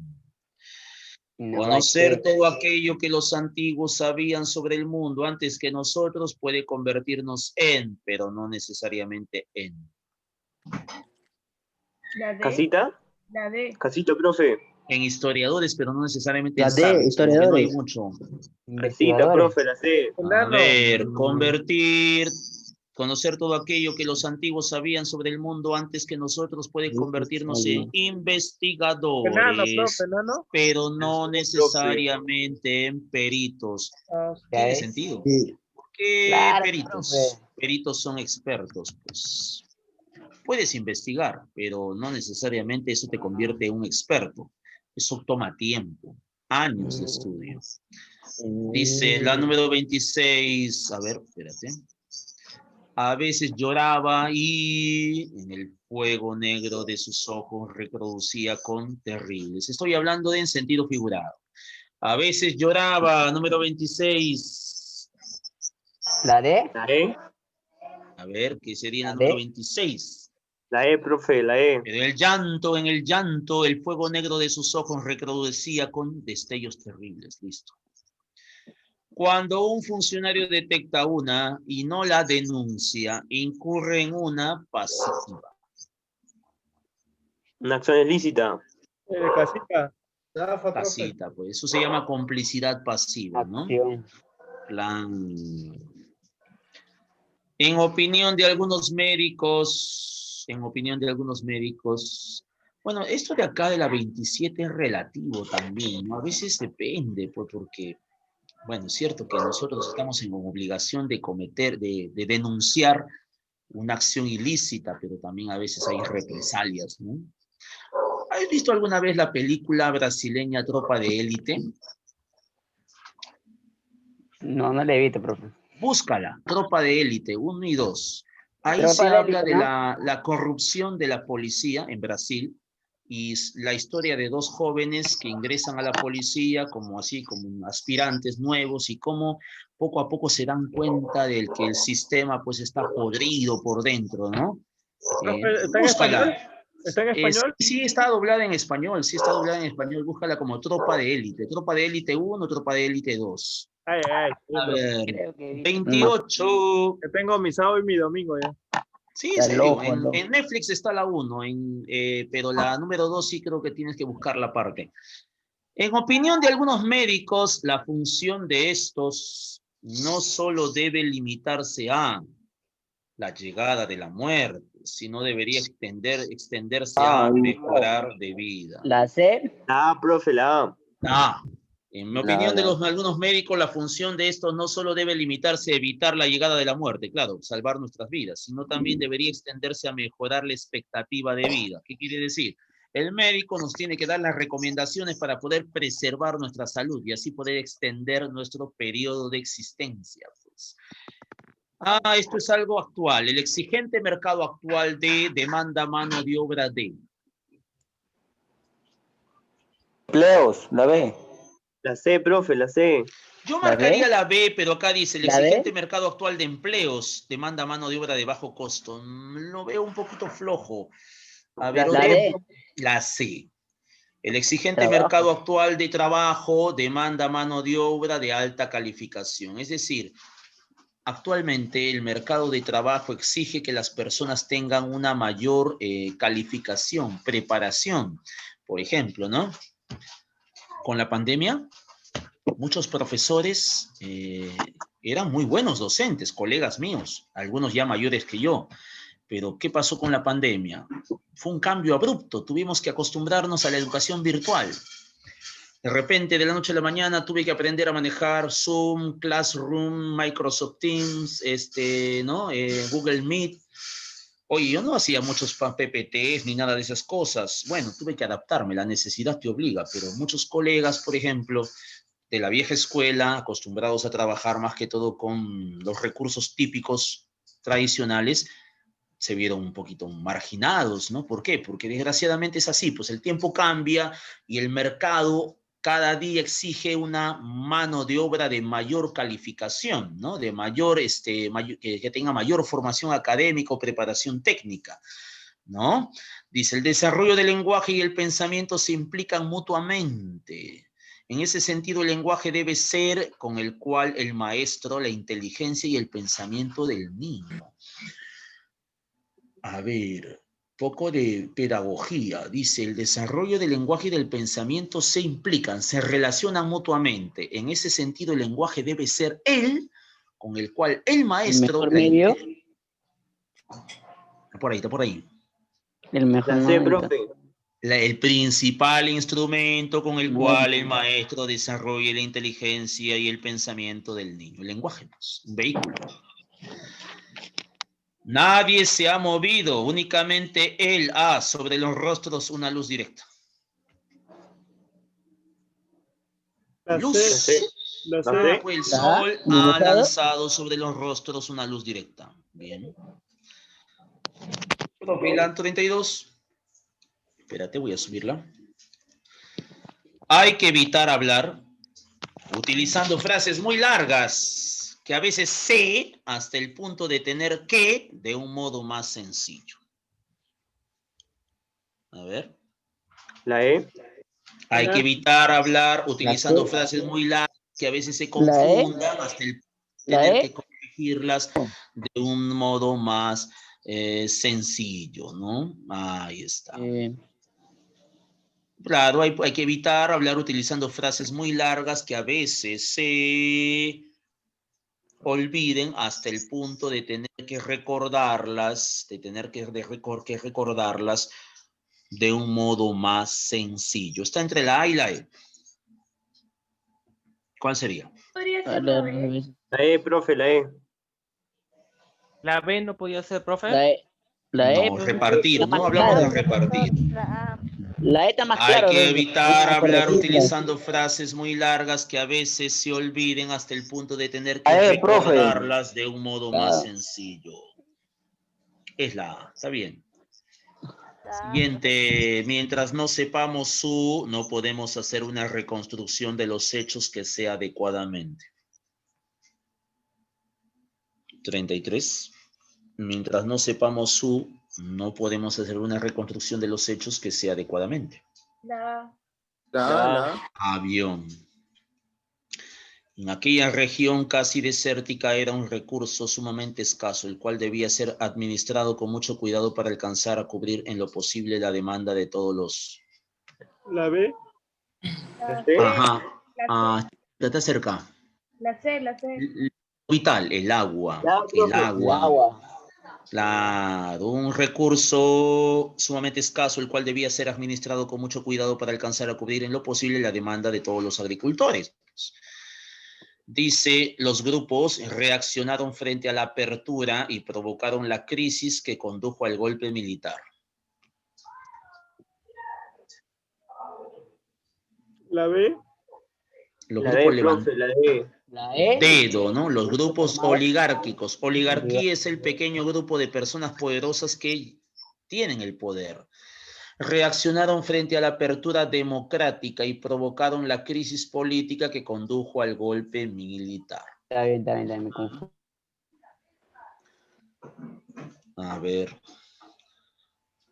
Conocer todo aquello que los antiguos sabían sobre el mundo antes que nosotros puede convertirnos en, pero no necesariamente en. La D. ¿Casita? La D. Casita, profe. En historiadores, pero no necesariamente La en D, sabios, porque no hay historiadores. mucho. Casita, profe, la C. A ver, convertir, conocer todo aquello que los antiguos sabían sobre el mundo antes que nosotros puede convertirnos en investigadores, Enano, profe, enano. pero no necesariamente en peritos. ¿Tiene sentido? Sí. ¿Qué Claro, peritos? profe. Peritos son expertos, pues. Puedes investigar, pero no necesariamente eso te convierte en un experto. Eso toma tiempo, años de estudio. Dice la número 26, a ver, espérate. A veces lloraba y en el fuego negro de sus ojos reproducía con terribles. Estoy hablando de en sentido figurado. A veces lloraba, número 26. ¿La D? La E. A ver, ¿qué sería la ¿La número D? 26? La E, profe, la E. Pero en el llanto, el fuego negro de sus ojos recrudecía con destellos terribles. Listo. Cuando un funcionario detecta una y no la denuncia, incurre en una pasiva. Una acción ilícita. Casita. Zafa, profe. Pasita, pues. Eso se llama complicidad pasiva, ¿no? Acción. Plan. En opinión de algunos médicos, bueno, esto de acá de la 27 es relativo también, ¿no? A veces depende, pues, porque, bueno, es cierto que nosotros estamos en obligación de cometer, de denunciar una acción ilícita, pero también a veces hay represalias, ¿no? ¿Has visto alguna vez la película brasileña Tropa de Élite? No, no le evito, profe. Búscala, Tropa de Élite 1 y 2. Ahí Tropa se de habla Élite, de ¿no? la corrupción de la policía en Brasil y la historia de dos jóvenes que ingresan a la policía como aspirantes nuevos y cómo poco a poco se dan cuenta de que el sistema pues está podrido por dentro, ¿no? Profe, ¿está en Búscala. español? ¿Está en español? Sí, está doblada en español, búscala como Tropa de Élite 1, Tropa de Élite 2. Ay, ay, sí, A profe. ver, 28. Yo tengo mi sábado y mi domingo ya. Sí, en Está serio, loco, en loco. Netflix está la 1, pero la número 2 sí creo que tienes que buscarla aparte. En opinión de algunos médicos, la función de estos no solo debe limitarse a la llegada de la muerte, sino debería extenderse a mejorar de vida. ¿La C? La A, profe, la A. En mi opinión de algunos médicos, la función de esto no solo debe limitarse a evitar la llegada de la muerte, claro, salvar nuestras vidas, sino también debería extenderse a mejorar la expectativa de vida. ¿Qué quiere decir? El médico nos tiene que dar las recomendaciones para poder preservar nuestra salud y así poder extender nuestro periodo de existencia. Pues. Esto es algo actual. El exigente mercado actual de demanda mano de obra de empleos, la B. La C, profe, la C. Yo marcaría la B, pero acá dice el ¿La D? exigente mercado actual de empleos demanda mano de obra de bajo costo. Lo veo un poquito flojo. A ver, ¿La D? La C. El exigente Trabajo. mercado actual de trabajo demanda mano de obra de alta calificación. Es decir, actualmente el mercado de trabajo exige que las personas tengan una mayor calificación, preparación. Por ejemplo, ¿no? Con la pandemia, muchos profesores eran muy buenos docentes, colegas míos, algunos ya mayores que yo. Pero, ¿qué pasó con la pandemia? Fue un cambio abrupto, tuvimos que acostumbrarnos a la educación virtual. De repente, de la noche a la mañana, tuve que aprender a manejar Zoom, Classroom, Microsoft Teams, Google Meet. Oye, yo no hacía muchos PPTs ni nada de esas cosas. Bueno, tuve que adaptarme, la necesidad te obliga, pero muchos colegas, por ejemplo, de la vieja escuela, acostumbrados a trabajar más que todo con los recursos típicos tradicionales, se vieron un poquito marginados, ¿no? ¿Por qué? Porque desgraciadamente es así, pues el tiempo cambia y el mercado cada día exige una mano de obra de mayor calificación, ¿no? De mayor, que tenga mayor formación académica o preparación técnica, ¿no? Dice, el desarrollo del lenguaje y el pensamiento se implican mutuamente. En ese sentido, el lenguaje debe ser con el cual el maestro, la inteligencia y el pensamiento del niño. A ver, poco de pedagogía. Dice, el desarrollo del lenguaje y del pensamiento se implican, se relacionan mutuamente. En ese sentido, el lenguaje debe ser el con el cual el maestro... ¿El mejor medio? Está por ahí, está por ahí. El mejor La C, momento. profe. El principal instrumento con el cual el maestro desarrolla la inteligencia y el pensamiento del niño. El lenguaje, pues, un vehículo. Nadie se ha movido, únicamente él. Sobre los rostros una luz directa. La Luz. C. La C. Bajo el sol ha lanzado sobre los rostros una luz directa. Bien. Profilan 32. Espérate, voy a subirla. Hay que evitar hablar utilizando frases muy largas que a veces sé hasta el punto de tener que de un modo más sencillo. A ver. La E. Hay que evitar hablar utilizando frases muy largas que a veces se confundan hasta el tener que corregirlas de un modo más sencillo, ¿no? Ahí está. Claro, hay que evitar hablar utilizando frases muy largas que a veces se olviden hasta el punto de tener que recordarlas, recordarlas de un modo más sencillo. Está entre la A y la E. ¿Cuál sería? Podría ser la B. La E, profe, la E. ¿La B no podía ser, profe? No, repartir, no hablamos de repartir. La E está más Hay clara. que evitar hablar utilizando frases muy largas que a veces se olviden hasta el punto de tener que recordarlas de un modo más sencillo. Es la A, está bien. Siguiente, mientras no sepamos su, no podemos hacer una reconstrucción de los hechos que sea adecuadamente. 33. Mientras no sepamos su, no podemos hacer una reconstrucción de los hechos que sea adecuadamente. Avión. En aquella región casi desértica era un recurso sumamente escaso, el cual debía ser administrado con mucho cuidado para alcanzar a cubrir en lo posible la demanda de todos los... La B. La C. Ajá. Está cerca. La C, la C. Vital, el agua. El agua. Claro, un recurso sumamente escaso, el cual debía ser administrado con mucho cuidado para alcanzar a cubrir en lo posible la demanda de todos los agricultores. Dice, los grupos reaccionaron frente a la apertura y provocaron la crisis que condujo al golpe militar. La B. Los La grupos D, profe, la D. dedo, ¿no? Los grupos oligárquicos. Oligarquía es el pequeño grupo de personas poderosas que tienen el poder. Reaccionaron frente a la apertura democrática y provocaron la crisis política que condujo al golpe militar. Está bien, me confundo. A ver.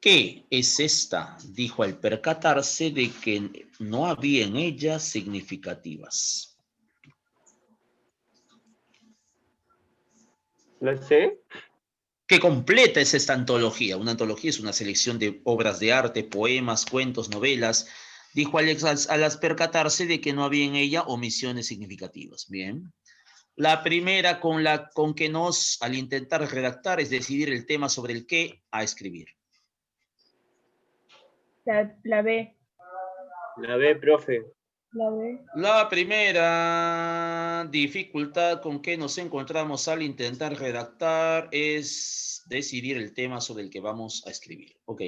¿Qué es esta? Dijo al percatarse de que no había en ella significativas. La C. ¿Qué completa es esta antología? Una antología es una selección de obras de arte, poemas, cuentos, novelas. Dijo Alex al percatarse de que no había en ella omisiones significativas. Bien. La primera con que nos, al intentar redactar, es decidir el tema sobre el que a escribir. La B. La B, profe. La B. La primera dificultad con que nos encontramos al intentar redactar es decidir el tema sobre el que vamos a escribir. Ok.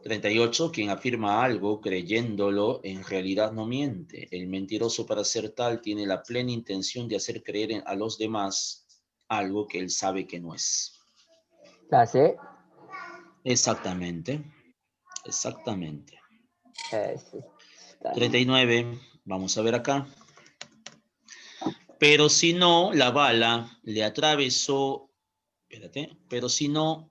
38. Quien afirma algo creyéndolo, en realidad no miente. El mentiroso, para ser tal, tiene la plena intención de hacer creer a los demás algo que él sabe que no es. ¿La C? Exactamente. Exactamente. Sí. 39. Vamos a ver acá. Pero si no, la bala le atravesó. Espérate. Pero si no,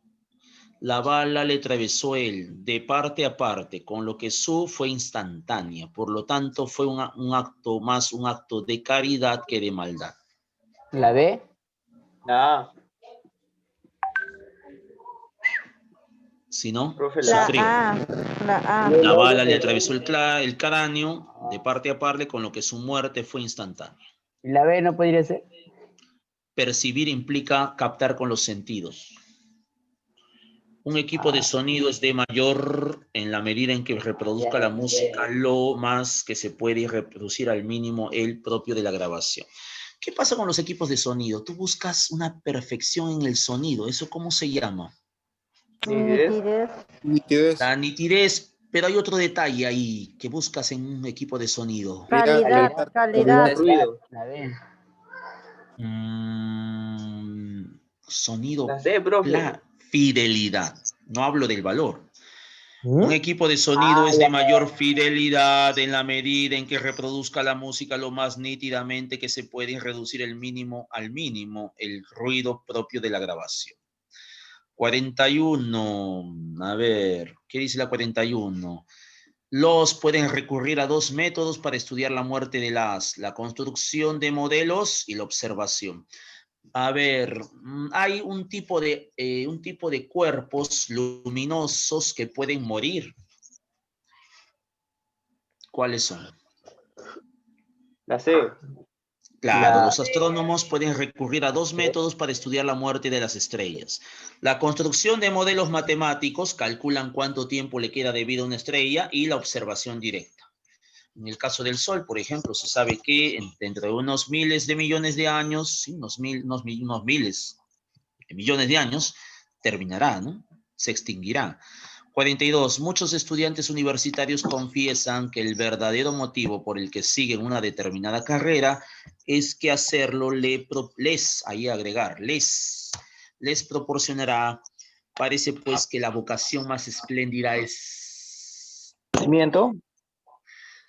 La bala le atravesó él de parte a parte, con lo que su fue instantánea. Por lo tanto, fue un acto más un acto de caridad que de maldad. La B. La A. Si no, Profe, La sufrió. A. La A. La bala le atravesó el cráneo de parte a parte, con lo que su muerte fue instantánea. La B no podría ser. Percibir implica captar con los sentidos. Un equipo de sonido es de mayor en la medida en que reproduzca la música lo más que se puede y reproducir al mínimo el propio de la grabación. ¿Qué pasa con los equipos de sonido? Tú buscas una perfección en el sonido. ¿Eso cómo se llama? Nitidez. Nitidez. La nitidez, pero hay otro detalle ahí que buscas en un equipo de sonido. Calidad. Ruido. La B. Sonido, La C, profe. fidelidad. No hablo del valor. Un equipo de sonido es de mayor fidelidad en la medida en que reproduzca la música lo más nítidamente que se puede y reducir al mínimo el ruido propio de la grabación. 41. A ver, ¿qué dice la 41? Los pueden recurrir a dos métodos para estudiar la muerte de la construcción de modelos y la observación. A ver, hay un tipo de cuerpos luminosos que pueden morir. ¿Cuáles son? La C. Claro, los astrónomos pueden recurrir a dos métodos para estudiar la muerte de las estrellas. La construcción de modelos matemáticos, calculan cuánto tiempo le queda de vida a una estrella, y la observación directa. En el caso del Sol, por ejemplo, se sabe que dentro de unos miles de millones de años, sí, unos miles de millones de años, terminará, ¿no? Se extinguirá. 42. Muchos estudiantes universitarios confiesan que el verdadero motivo por el que siguen una determinada carrera es que hacerlo les proporcionará, parece pues que la vocación más espléndida es... ¿Conocimiento?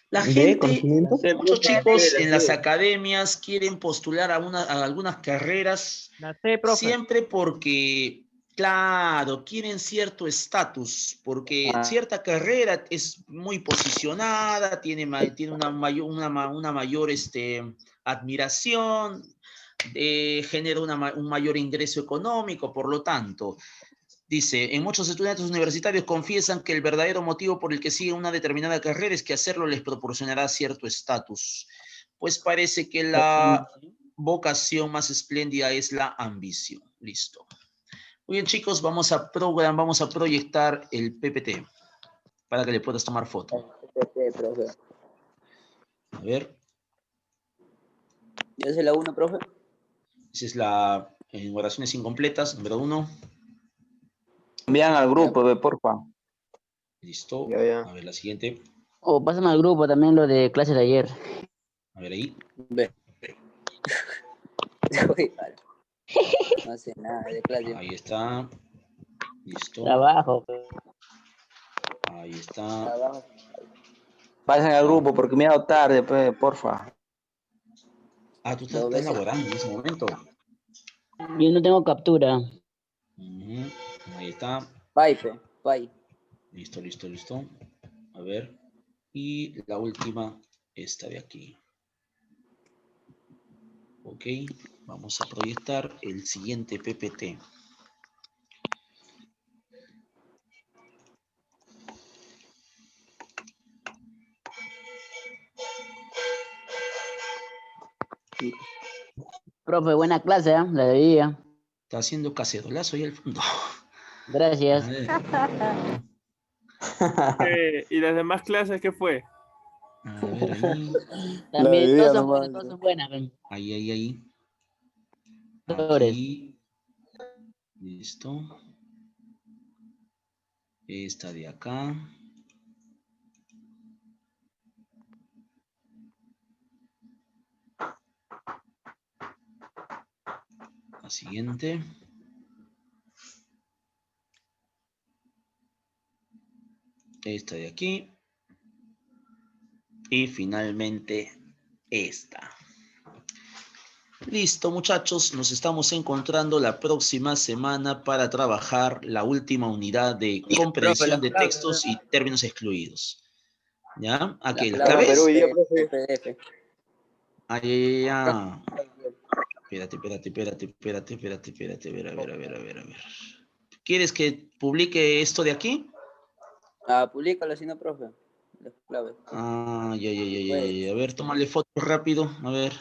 La ¿De gente, conocimiento? muchos chicos en las academias quieren postular a algunas carreras La C, profe. siempre porque, claro, quieren cierto estatus, porque cierta carrera es muy posicionada, tiene una mayor admiración, genera un mayor ingreso económico, por lo tanto, dice, en muchos estudiantes universitarios confiesan que el verdadero motivo por el que siguen una determinada carrera es que hacerlo les proporcionará cierto estatus. Pues parece que la vocación más espléndida es la ambición. Listo. Muy bien, chicos, vamos a proyectar el PPT para que le puedas tomar foto. A ver. ¿Ya es la 1, profe? Esa es la en oraciones incompletas, número 1. Envían al grupo, porfa. Listo. Ya. A ver, la siguiente. Pásame al grupo también lo de clase de ayer. A ver ahí. Ve. No hace nada de clase. Ahí está. Listo. Trabajo. Ahí está. Pasen al grupo porque me he dado tarde, porfa. Ah, tú estás laborando en ese momento. Yo no tengo captura. Ahí está. Bye. Listo. A ver. Y la última, esta de aquí. Ok. Vamos a proyectar el siguiente PPT. Profe, buena clase, ¿eh? La de día. Está haciendo cacerolazo ahí al fondo. Gracias. ¿Y las demás clases qué fue? A ver, ahí. También, todas son buenas. Ahí. Flores. Aquí. Listo. Esta de acá. La siguiente. Esta de aquí. Y finalmente esta. Listo, muchachos, nos estamos encontrando la próxima semana para trabajar la última unidad de comprensión de textos y términos excluidos. ¿Ya? Aquí, ¿la clave ves? Perú y yo, profe. PDF. Ay, ya. Espérate. A ver. ¿Quieres que publique esto de aquí? Ah, publícalo si no, profe. Las claves. Ah, ya. A ver, tómale foto rápido. A ver.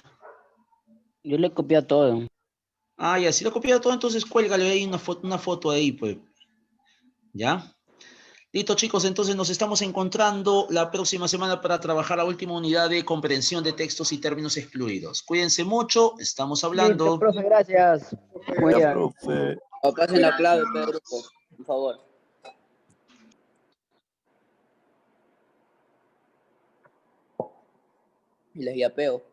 Yo le he copiado todo. Ah, ya, si lo he copiado todo, entonces cuélgale ahí una foto ahí, pues. ¿Ya? Listo, chicos, entonces nos estamos encontrando la próxima semana para trabajar la última unidad de comprensión de textos y términos excluidos. Cuídense mucho, estamos hablando. Listo, profe, gracias. Muy bien. profe. O pasen la clave, Pedro, por favor. Y les yapeo.